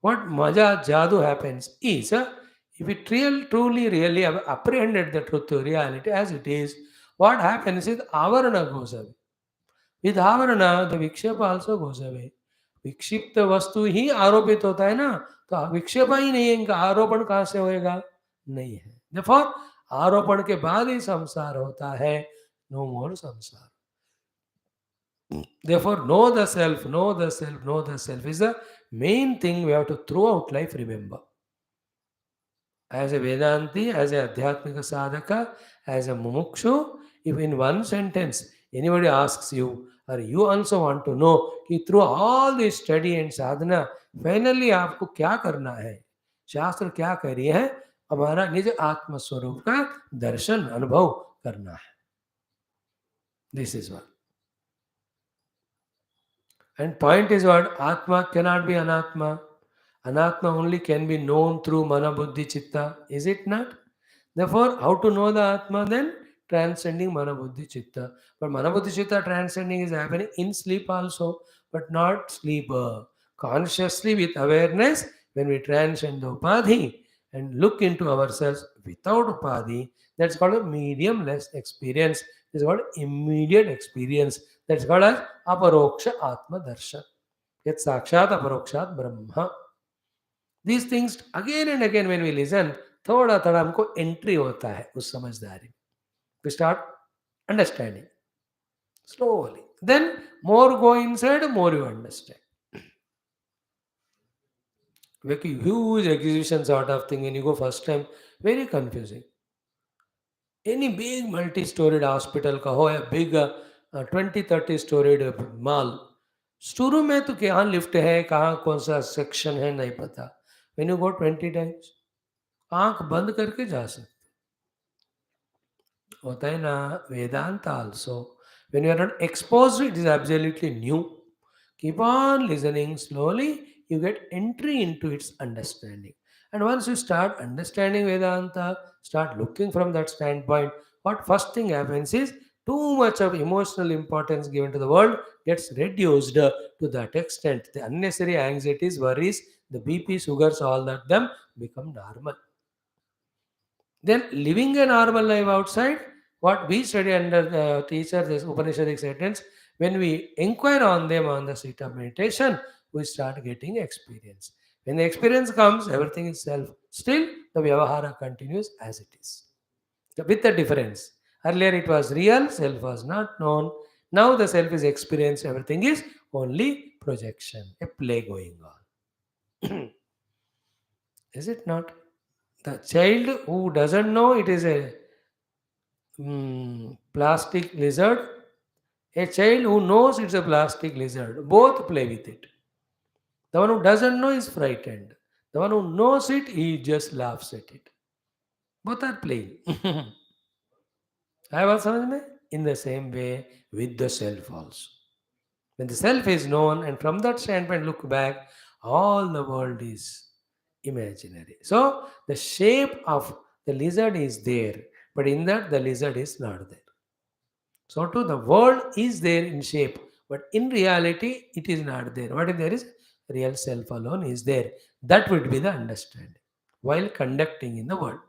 What Maja Jadu happens is, if it truly, really have apprehended the truth reality as it is, what happens is Avarana goes away. With Avarana, the Vikshepa also goes away. विक्षिप्त वस्तु ही आरोपित होता है ना, तो विक्षेपा ही नहीं है, इनका आरोपण कहां से होएगा? नहीं है. Therefore, आरोपण के बाद ही संसार होता है. No more samsara. Therefore, know the self, know the self, know the self is the main thing we have to throughout life remember. As a Vedanti, as a Adhyatmika Sadhaka, as a Mumukshu, if in one sentence anybody asks you, or you also want to know कि through all this study and sadhana, finally आपको क्या करना है, शास्त्र क्या कह रही है, हमारा निज आत्म स्वरूप का दर्शन अनुभव करना है. This is what. And point is what? Atma cannot be anatma. Anatma only can be known through mana buddhi chitta. Is it not? Therefore, how to know the Atma then? Transcending mana buddhi chitta. But mana buddhi chitta transcending is happening in sleep also, but not sleep. Consciously with awareness, when we transcend the upadhi and look into ourselves without upadhi, that's called a medium-less experience. It's called immediate experience. That's called as aparoksha atma darshan. Yat sakshat aparokshat brahma. These things again and again when we listen, थोड़ा थोड़ा हमको entry होता है उस समझदारी. We start understanding slowly. Then more go inside, more you understand. like a huge exhibition sort of thing. When you go first time, very confusing. Any big multi-storied hospital कहो या big 20-30 storied mall, शुरू में तो कहाँ lift है, कहाँ कौन सा सेक्शन है, नहीं पता. When you go 20 times, आंख बंद करके जा सकते होता है ना. वेदांत also, when you are not exposed, it is absolutely new. Keep on listening slowly, you get entry into its understanding. And once you start understanding Vedanta, start looking from that standpoint, what first thing happens is too much of emotional importance given to the world gets reduced to that extent. The unnecessary anxieties, worries, the BP, sugars, all that them become normal. Then living a normal life outside, what we study under the teacher, this Upanishadic sentence, when we inquire on them on the seat of meditation, we start getting experience. When the experience comes, everything is self. Still, the Vyavahara continues as it is. With the difference. Earlier it was real, self was not known. Now the self is experienced, everything is only projection, a play going on. Is it not? The child who doesn't know it is a plastic lizard, a child who knows it's a plastic lizard, both play with it. The one who doesn't know is frightened. The one who knows it, he just laughs at it. Both are playing. I was in the same way with the self also. When the self is known, and from that standpoint, look back, all the world is imaginary. So the shape of the lizard is there, but in that the lizard is not there. So too the world is there in shape, but in reality it is not there. What if there is? Real self alone is there. That would be the understanding while conducting in the world.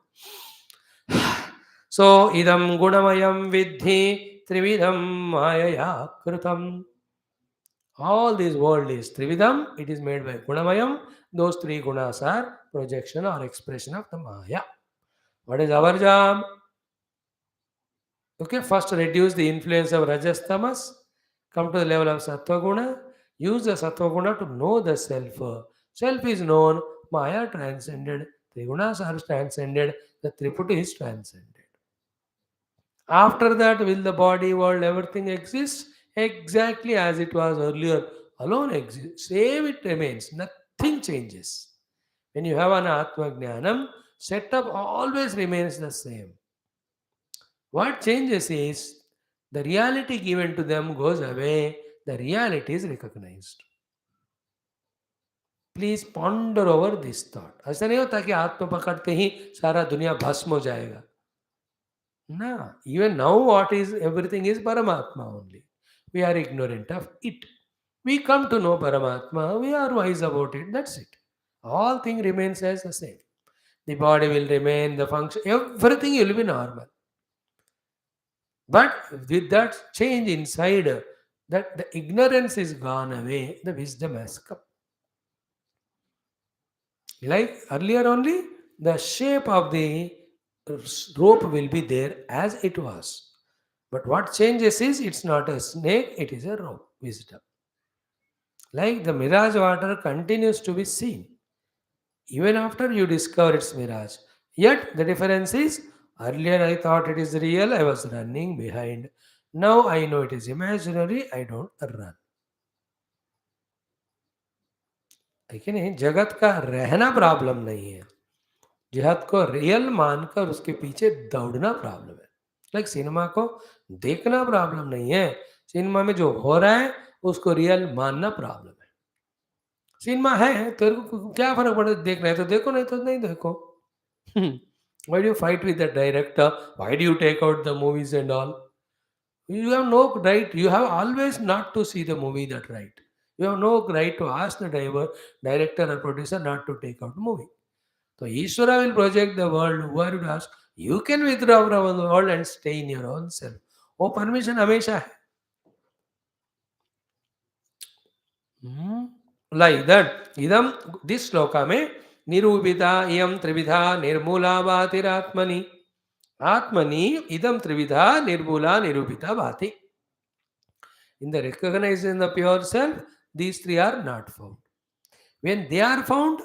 So idam gunamayam vidhi trividham mayaya kritam. All this world is trividham, it is made by gunamayam. Those three gunas are projection or expression of the Maya. What is our job? Okay, first reduce the influence of Rajas Tamas, come to the level of Sattva Guna, use the Sattva Guna to know the self. Self is known, Maya transcended, Trigunas are transcended, the Triputi is transcended. After that, will the body, world, everything exist exactly as it was earlier? Alone exists. Same it remains. Nothing changes. When you have an Atma Jnanam, setup always remains the same. What changes is the reality given to them goes away, the reality is recognized. Please ponder over this thought. ऐसा नहीं होता कि आत्मा पकड़ते ही सारा दुनिया भस्म हो जाएगा ना. Even now what is everything is परमात्मा only. We are ignorant of it. We come to know Paramatma, we are wise about it, that's it. All thing remains as the same. The body will remain, the function, everything will be normal. But with that change inside, that the ignorance is gone away, the wisdom has come. Like earlier only, the shape of the rope will be there as it was. But what changes is it's not a snake, it is a rope. Wisdom. Like the mirage water continues to be seen even after you discover its mirage. Yet the difference is earlier I thought it is real, I was running behind. Now I know it is imaginary, I don't run. लेकिन ये जगत का रहना problem नहीं है. जगत को real मानकर उसके पीछे दौड़ना प्रॉब्लम है. लाइक सिनेमा को देखना प्रॉब्लम नहीं है. सिनेमा में जो हो रहा है उसको रियल मानना प्रॉब्लम है. सिनेमा है तेरे को क्या फर्क पड़ता है, देखना है तो देखो, नहीं तो नहीं देखो. Why do you fight with the director? Why do you take out the movies and all? You have no right. You have always not to see the movie that right. You have no right to ask the director or producer not to take out movie. So Ishvara will project the world. Who are you to ask? You can withdraw from the world and stay in your own self. वो permission हमेशा है. Like that. Idam, this sloka में निरूपिता इयम त्रिविधा निर्मूला भातिरात्मनि. Atmani idam trividha nirbula nirupita bhati. In the recognizing the pure self, these three are not found. When they are found,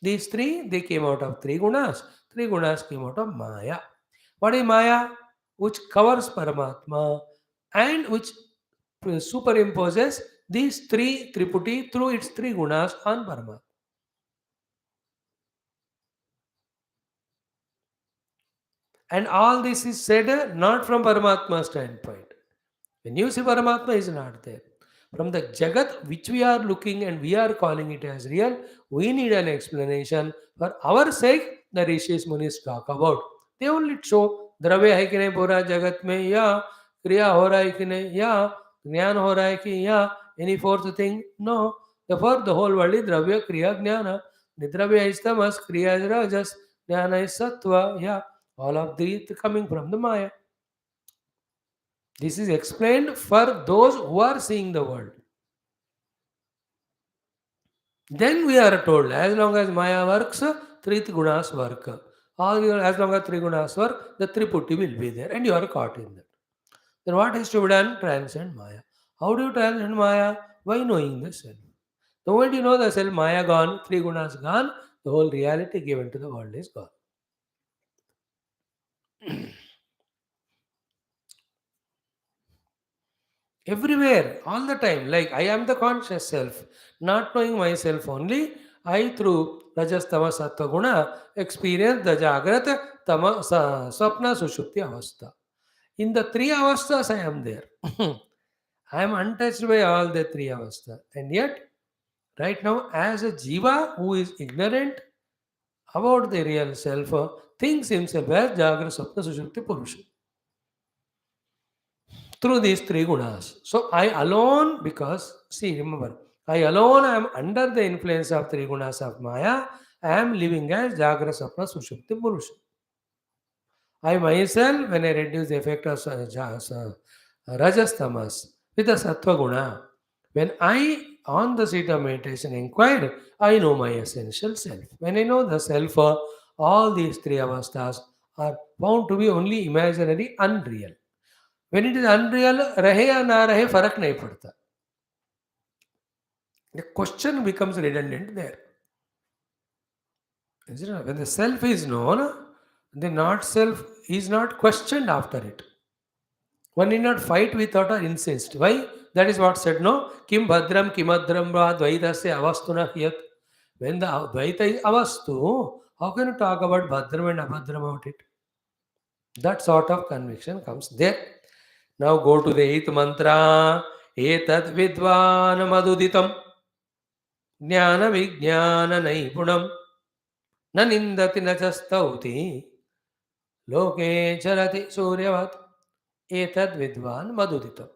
These three, they came out of three gunas. Three gunas came out of Maya. What is Maya? Which covers Paramatma and which superimposes these three Triputi through its three gunas on Paramatma. And all this is said not from Paramatma's standpoint. When you see Paramatma is not there. From the Jagat which we are looking and we are calling it as real, we need an explanation. For our sake, the Rishis Munis talk about. They only show द्रव्य है कि नहीं पूरा जगत में या क्रिया हो रहा है कि नहीं या ज्ञान हो रहा है कि या any fourth thing. No. Therefore, the whole world is द्रव्य क्रिया ज्ञान. Nidravya is tamas, kriya is rajas, jnana is sattva. Yeah, all of these coming from the Maya. This is explained for those who are seeing the world. Then we are told, as long as Maya works, three gunas work. As long as three gunas work, the Triputi will be there and you are caught in that. Then what is to be done? Transcend Maya. How do you transcend Maya? By knowing the self. The moment you know the self, Maya gone, three gunas gone, the whole reality given to the world is gone. Everywhere, all the time, like I am the conscious self, not knowing myself only, I through Rajas Tama Sattva Guna experience the Jagrata Tama Swapna Sushupti Avastha. In the three avasthas, I am there. I am untouched by all the three avasthas. And yet, right now, as a Jiva who is ignorant about the real self, thinks himself as Jagra Swapna Sushupti Purusha. Through these three gunas. So I alone, because see, remember, I alone am under the influence of three gunas of Maya. I am living as Jagra Sapna Sushupti Purusha. I myself, when I reduce the effect of Rajas Tamas with the Sattva Guna, when I on the seat of meditation inquire, I know my essential self. When I know the self, all these three avasthas are found to be only imaginary, unreal. When it is unreal, रहे या ना रहे फर्क नहीं पड़ता. The question becomes redundant there. When the self is known, the not self is not questioned after it. One need not fight without or insist. Why? That is what said, no? Kim bhadram kimadram va dvaitasya avastuna hiyat. When the dvaita is avastu, how can you talk about bhadram and abhadram about it? That sort of conviction comes there. Now go to the eighth mantra. Etat vidvan maduditam jnana vijnana naipunam na nindati na chastauti loke charati suryavat. Etat vidvan maduditam.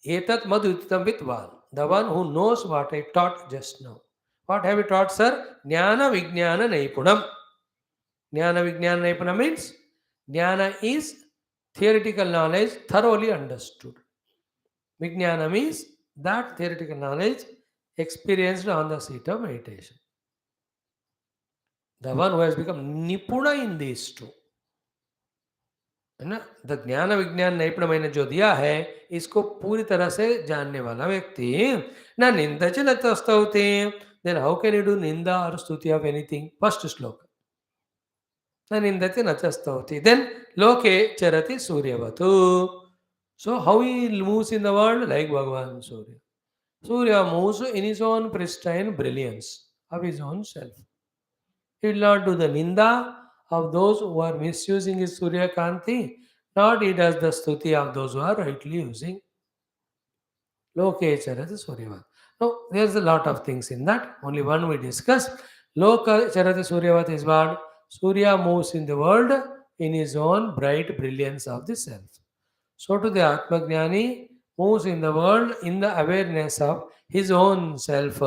Etat maduditam vidvan. The one who knows what I taught just now. What have you taught, sir? Jnana vijnana naipunam. Jnana vijnana naipunam means jnana is theoretical knowledge thoroughly understood. Vijnana means that theoretical knowledge experienced on the seat of meditation. The one who has become nipuna in these two. है ना? The ज्ञान विज्ञान नैपुण मैंने जो दिया है इसको पूरी तरह से जानने वाला व्यक्ति न निंदा च न स्तुति. Then how can you do ninda or stuti of anything? First sloka. न निंदति न च स्तुति. Then loke charati suryavatu. So how he moves in the world? Like Bhagavan Surya. Surya moves in his own pristine brilliance of his own self. He will not do the ninda of those who are misusing his Surya Kanti, not he does the stuti of those who are rightly using. Loke Charati Suryavat. Now, there's a lot of things in that. Only one we discuss. Loke Charati Suryavat is what? Surya moves in the world in his own bright brilliance of the self. So to the Atmajnani moves in the world in the awareness of his own self,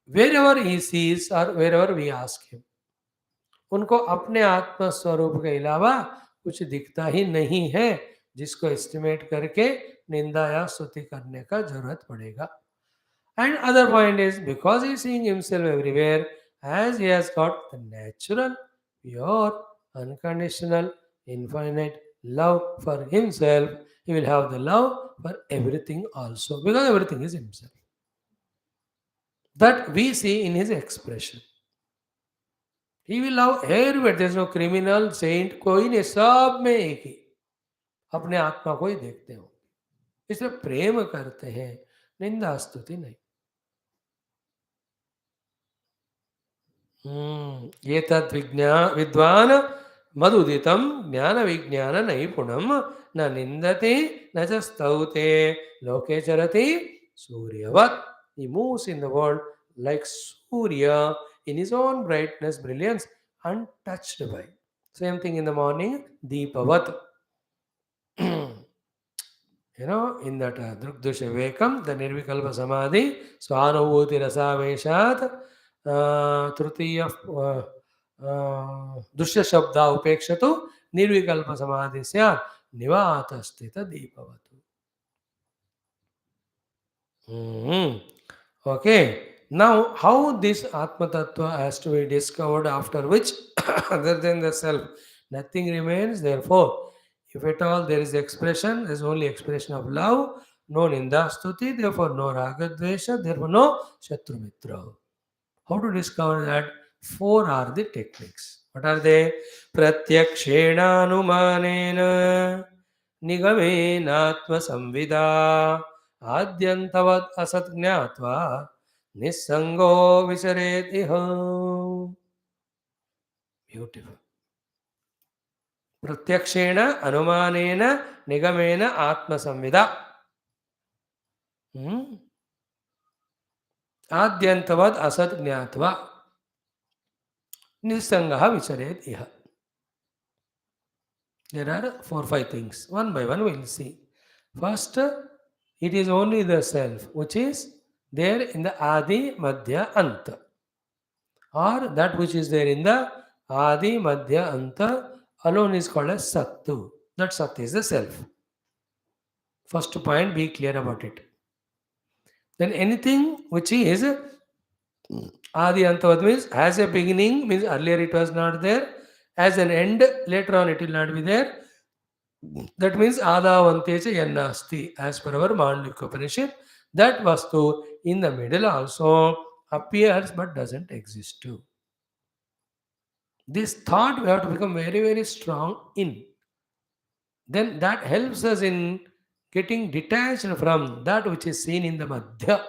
wherever he sees or wherever we ask him. उनको अपने आत्म स्वरूप के अलावा कुछ दिखता ही नहीं है जिसको एस्टिमेट करके निंदा या स्तुति करने का जरूरत पड़ेगा. And other point is because he is seeing himself everywhere, as he has got the natural, pure, unconditional, infinite love for himself, he will have the love for everything also because everything is himself. That we see in his expression. He will love everywhere. There is no criminal, saint, कोई नहीं, सब में एक ही अपने आत्मा को ही देखते हो, इसलिए प्रेम करते हैं, निंदा स्तुति नहीं। एतद् विद्वान् मदुदितं ज्ञानविज्ञाननैपुणं न निन्दति न च स्तौते लोके चरति सूर्यवत्. He moves in the world like Surya in his own brightness, brilliance, untouched by. Same thing in the morning, Deepavat. In that Drukdusha Vekam, the Nirvikalpa Samadhi, Swanubhuti Rasaveshat, Trutiya Dushya Shabda Upekshatu, Nirvikalpa Samadhi Sya, Nivata Sthita Deepavatu. Okay. Now, how this Atma Tattva has to be discovered, after which, other than the self, nothing remains. Therefore, if at all there is expression, there is only expression of love, no ninda stuti, therefore no raga dvesha, therefore no shatru mitra. How to discover that? 4 are the techniques. What are they? Pratyakshena anumanena nigamena samvida आद्यंतवद असत ज्ञात्वा निस्संगो विचरेत इह. Beautiful. प्रत्यक्षेण अनुमानेन निगमेन आत्मसंविदा आद्यंतवद असत ज्ञात्वा निस्संगः विचरेत इह. There are 4-5 things. One by one we will see. First, it is only the self which is there in the Adi, Madhya, Anta. Or that which is there in the Adi, Madhya, Anta alone is called as Sattu. That Sat is the self. First point, be clear about it. Then anything which is Adi, Anta means as a beginning, means earlier it was not there. As an end, later on it will not be there. That means Adavantecha Yannasti, as per our Mandukya Upanishad. That Vastu in the middle also appears but doesn't exist too. This thought we have to become very, very strong in. Then that helps us in getting detached from that which is seen in the Madhya.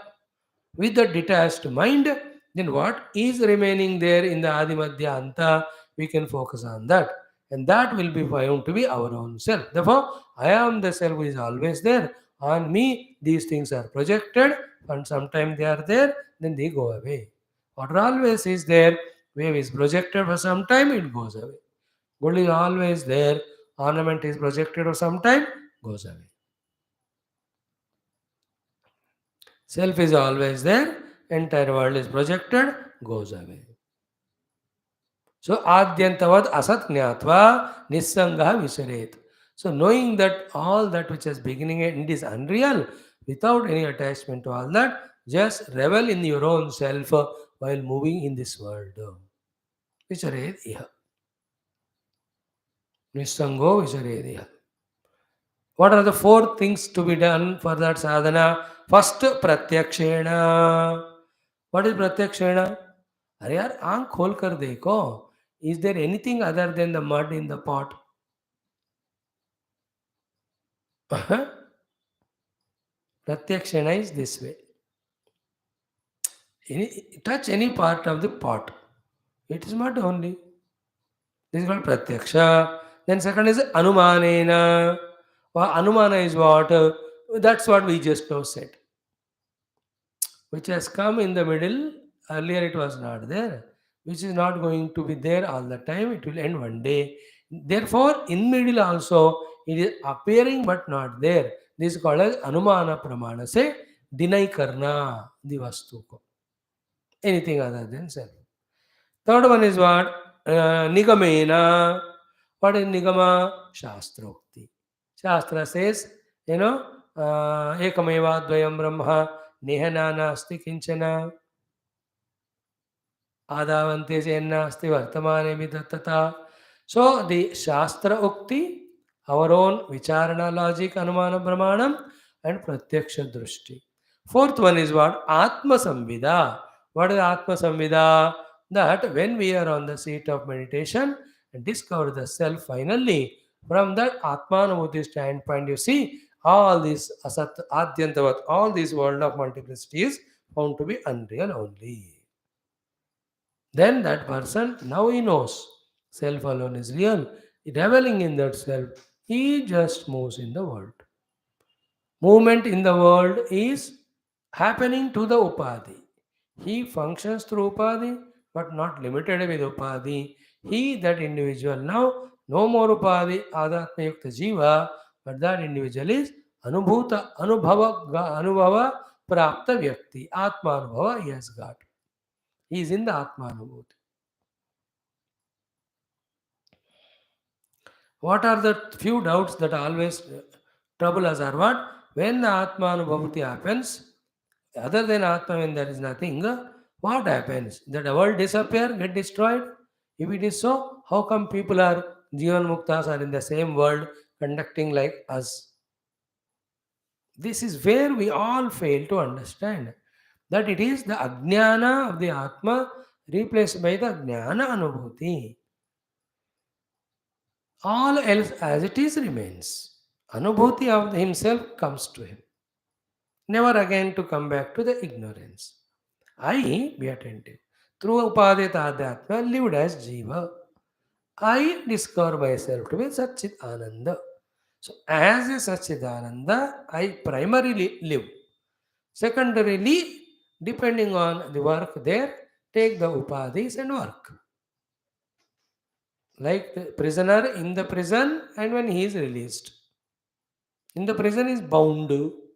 With the detached mind, then what is remaining there in the Adi, Madhya, Anta, we can focus on that. And that will be found to be our own self. Therefore, I am the self who is always there. On me, these things are projected, and sometimes they are there, then they go away. Water always is there, wave is projected for some time, it goes away. Gold is always there, ornament is projected for some time, goes away. Self is always there, entire world is projected, goes away. So, adyantavad asat jnatva nissangah visaret. So, knowing that all that which is beginning and end is unreal, without any attachment to all that, just revel in your own self while moving in this world. Visaret iha. Nissango visaret iha. What are the 4 things to be done for that sadhana? First, pratyakshena. What is pratyakshena? अरे यार आंख खोल कर देखो. Is there anything other than the mud in the pot? Pratyakshena is this way. Touch any part of the pot. It is mud only. This is called pratyaksha. Then second is anumanena. Anumana is what? That's what we just now said. Which has come in the middle. Earlier it was not there. Which is not going to be there all the time. It will end one day. Therefore, in middle also, it is appearing but not there. This is called as anumana pramana. Say, deny karna the vastu ko. Anything other than self. Third one is what? Nigamena. What is nigama? Shastrokti. Shastra says, ekameva dvayam brahma nehana nasti kinchana adavante nasti vartamane vidattata. So the Shastra Ukti, our own Vicharana logic, Anumana Brahmanam, and Pratyaksha Drushti. Fourth one is what? Atma Samvida. What is Atma Samvida? that when we are on the seat of meditation and discover the self finally, from that Atmanubhuti standpoint, you see all these Asat, Adyantavat, all this world of multiplicity is found to be unreal only. Then that person, now he knows self alone is real. Reveling in that self, he just moves in the world. Movement in the world is happening to the Upadhi. He functions through Upadhi, but not limited with Upadhi. He, that individual, now no more Upadhi, Adatma Yukta Jiva, but that individual is Anubhava Prapta Vyakti. Atma Anubhava he has got. He is in the Atma Anubhuti. What are the few doubts that always trouble us are what? When the Atma Anubhavati happens, other than Atma, when there is nothing, what happens? That the world disappear, get destroyed? If it is so, how come people are, Jivan Muktas are in the same world conducting like us? This is where we all fail to understand that it is the Ajnana of the Atma replaced by the Jnana Anubhuti. All else as it is remains. Anubhuti of himself comes to him, never again to come back to the ignorance. I, be attentive, through Upadita Adhyatma lived as Jiva. I discover myself to be Satchit Ananda. So, as a Satchit Ananda, I primarily live. Secondarily, depending on the work there, take the Upadhis and work. Like the prisoner in the prison and when he is released. In the prison is bound.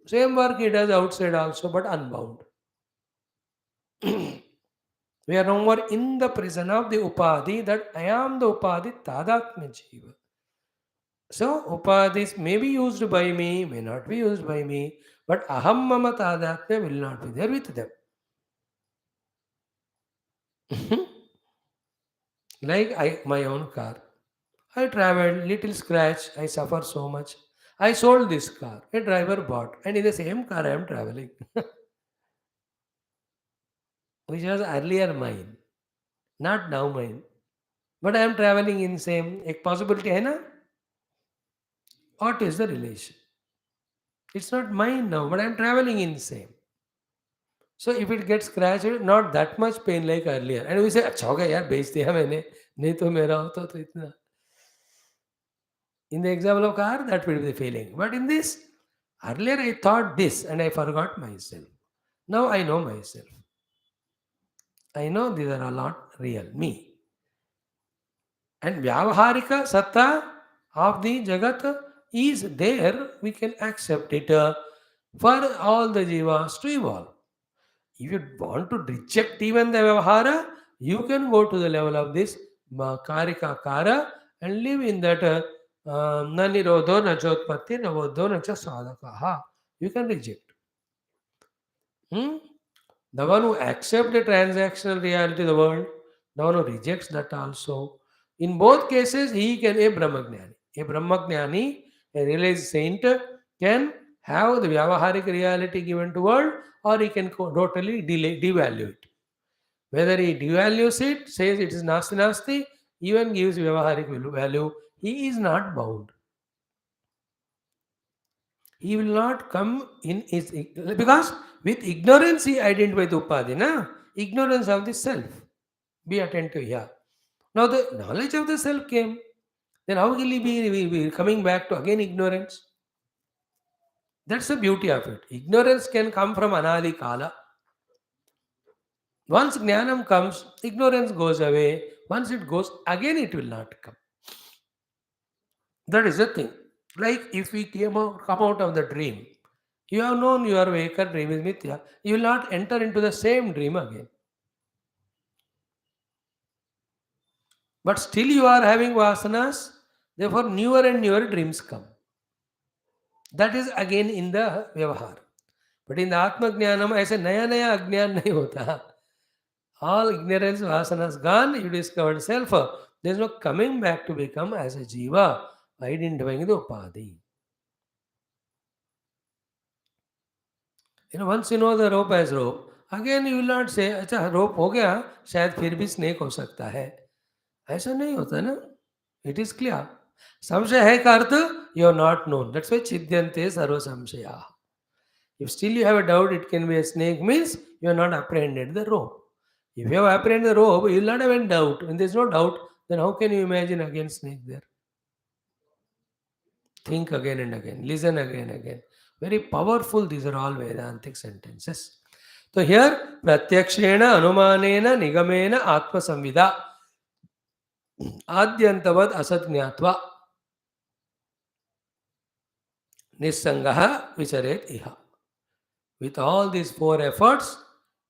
Same work he does outside also, but unbound. We are no more in the prison of the Upadhi, that I am the Upadhi Tadatmya Jiva. So, Upadhis may be used by me, may not be used by me, but Aham Mama Tadatmya will not be there with them. Like my own car. I traveled, little scratch, I suffer so much. I sold this car, a driver bought, and in the same car I am traveling, which was earlier mine, not now mine. But I am traveling in same. एक possibility है ना? What is the relation? It's not mine now, but I am traveling in same. So if it gets scratched, not that much pain like earlier. And we say, अच्छा हो गया यार बेच दिया मैंने, नहीं तो मेरा होता तो इतना. In the example of car, that will be the feeling. But in this, earlier I thought this and I forgot myself. Now I know myself. I know these are all not real, me. And Vyavaharika Satta of the Jagat is there, we can accept it for all the Jivas to evolve. If you want to reject even the Vyavahara, you can go to the level of this Karika Kara and live in that Na Nirodho Na Jotpatti Na Vodho Na Cha Sadhakaha. You can reject. Hmm? The one who accepts the transactional reality of the world, the one who rejects that also. In both cases, he can a Brahmagnani. A Brahmagnani, a realized saint, can have the Vyavaharic reality given to world, or he can totally devalue it. Whether he devalues it, says it is nasti nasti, even gives Vyavaharic value, he is not bound. He will not come in his because with ignorance he identifies the upadhi, na? Ignorance of the self. Be attentive here. Now the knowledge of the self came. Then how will he be coming back to again ignorance? That's the beauty of it. Ignorance can come from anadi kala. Once jnanam comes, ignorance goes away. Once it goes, again it will not come. That is the thing. Like if we come out of the dream, you have known your waker dream is mithya, you will not enter into the same dream again. But still you are having vasanas, therefore newer and newer dreams come. That is again in the vyavahar. But in the Atma Jnanam, ऐसे नया नया अज्ञान नहीं होता. All ignorance, vasanas gone, you discovered self. There is no coming back to become as a jiva, identifying the upadhi. Once you know the rope as rope, again you will not से अच्छा रोप हो गया, शायद फिर भी snake हो सकता है, ऐसा नहीं होता ना. It is clear. संशय है का अर्थ you are not known, that's why छिद्यन्ते सर्व संशया. If still you have a doubt it can be a snake, means you have not apprehended the rope. If you have apprehended the rope, you will not have any doubt. When there is no doubt, then how can you imagine again snake there? Think again and again, listen again and again. Very powerful, these are all Vedantic sentences. So here, pratyakshena, anumanena, nigamena, atma samvida, adyantavad asat jnatva, nissangaha vicharet iha. With all these four efforts,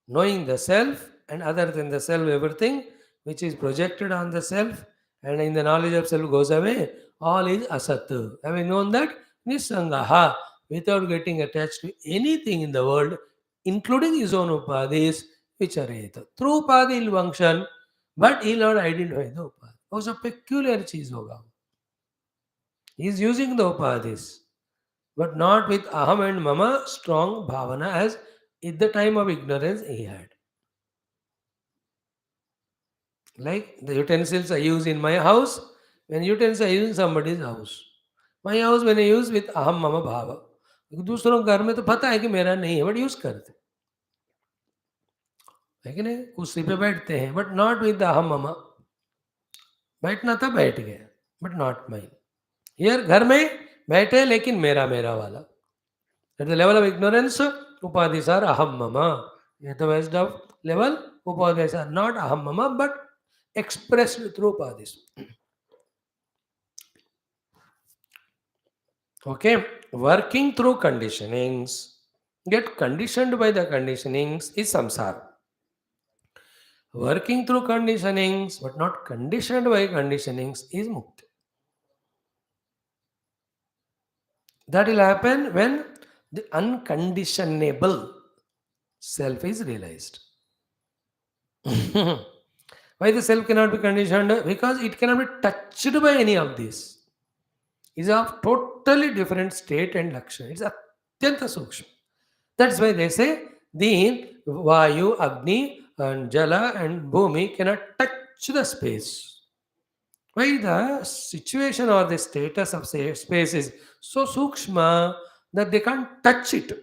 knowing the self and other than the self, everything which is projected on the self and in the knowledge of self goes away, all is asat. Having known that, nisangaha, without getting attached to anything in the world, including his own upadhis, which are through upadhi will function, but he will not identify the upadhi. Also peculiar cheese hoga. He is using the upadhis, but not with aham and mama strong bhavana as at the time of ignorance he had. Like the utensils I use in my house, when utensils I use in somebody's house. My house when I use with aham mama bhava. दूसरों के घर में तो पता है कि मेरा नहीं है बट यूज करते है कि नहीं, कुर्सी पे बैठते हैं बट नॉट विद अहम ममा. बैठना था बैठ गया बट नॉट माइन. हियर घर में बैठे लेकिन मेरा मेरा वाला. At the level of ignorance, upadhis are aham mama. At the rest of level, upadhis are not aham mama but expressed through upadhis. Okay, working through conditionings, get conditioned by the conditionings is samsara. Working through conditionings but not conditioned by conditionings is mukti. That will happen when the unconditionable self is realized. Why the self cannot be conditioned? Because it cannot be touched by any of these. It's of totally different state and lakshana. It's atyanta sukshma. That's why they say the Vayu, Agni, and Jala and Bhumi cannot touch the space. Why the situation or the status of space is so sukshma that they can't touch it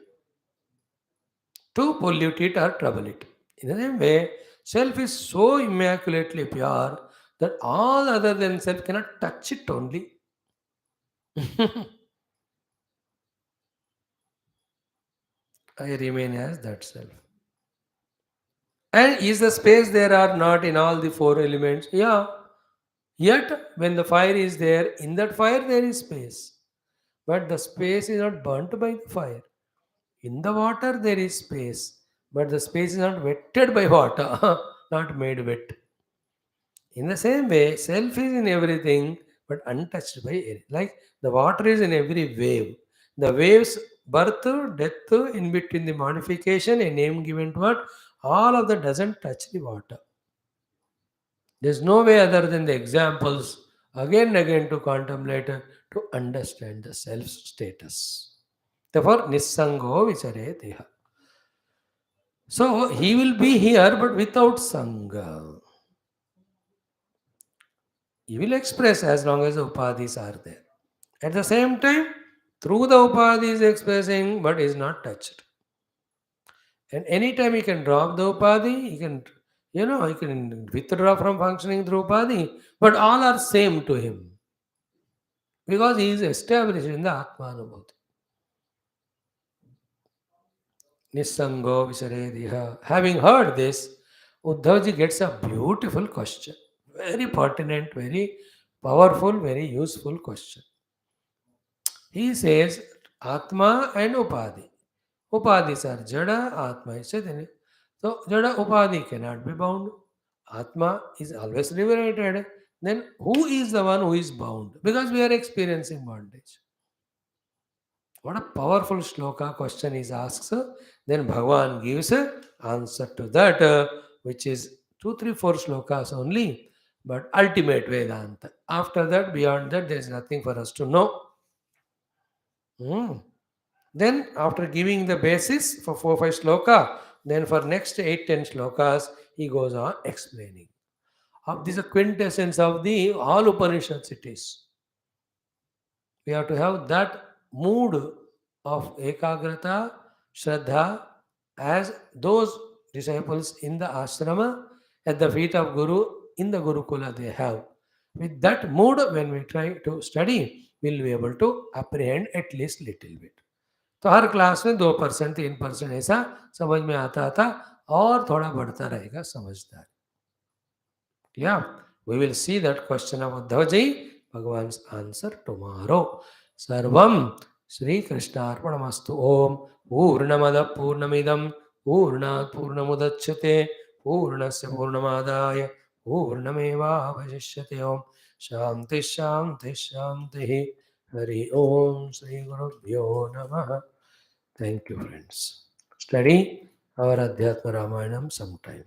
to pollute it or trouble it. In the same way, self is so immaculately pure that all other than self cannot touch it only. I remain as that self. And is the space there or not in all the four elements? Yeah. Yet, when the fire is there, in that fire there is space. But the space is not burnt by the fire. In the water there is space. But the space is not wetted by water, not made wet. In the same way, self is in everything but untouched by air. Like the water is in every wave. The waves, birth, death, in between the modification, a name given to it, all of that doesn't touch the water. There's no way other than the examples again and again to contemplate, to understand the self status. Therefore, Nissango Vichare Deha. So he will be here but without Sangha. He will express as long as the upadhis are there. At the same time, through the upadhi is expressing but is not touched. And anytime he can drop the upadhi, he can, he can withdraw from functioning through upadhi, but all are same to him. Because he is established in the Atmanubhuti. Nissango Visarediha. Having heard this, Uddhavji gets a beautiful question. Very pertinent, very powerful, very useful question. He says, Atma and Upadhi. Upadhis are Jada, Atma is Chaitanya. So, Jada Upadhi cannot be bound. Atma is always liberated. Then, who is the one who is bound? Because we are experiencing bondage. What a powerful shloka question is asked. Then Bhagavan gives an answer to that, which is 2, 3, 4 slokas only, but ultimate Vedanta. After that, beyond that, there is nothing for us to know. Then, after giving the basis for 4, 5 sloka, Then for next 8-10 shlokas, he goes on explaining. This is a quintessence of the all Upanishads it is. We have to have that mood of ekagrata, shraddha, as those disciples in the ashrama at the feet of Guru in the Gurukula they have. With that mood, when we try to study, we'll be able to apprehend at least little bit. तो हर class में 2% 3% ऐसा समझ में आता था और थोड़ा बढ़ता रहेगा समझदार. Yeah, we will see that question of Uddhavaji, Bhagavan's answer tomorrow. Sarvam Sri Krishna Arpanamastu Om Purnamada Purnamidam Purnat Purnamudachyate Purnasya Purnamadaya Purnameva Avashishyate Om Shanti Shanti Shanti Hari Om Sri Gurubhyo Namaha. Thank you, friends. Study our Adhyatma Ramayanam sometime.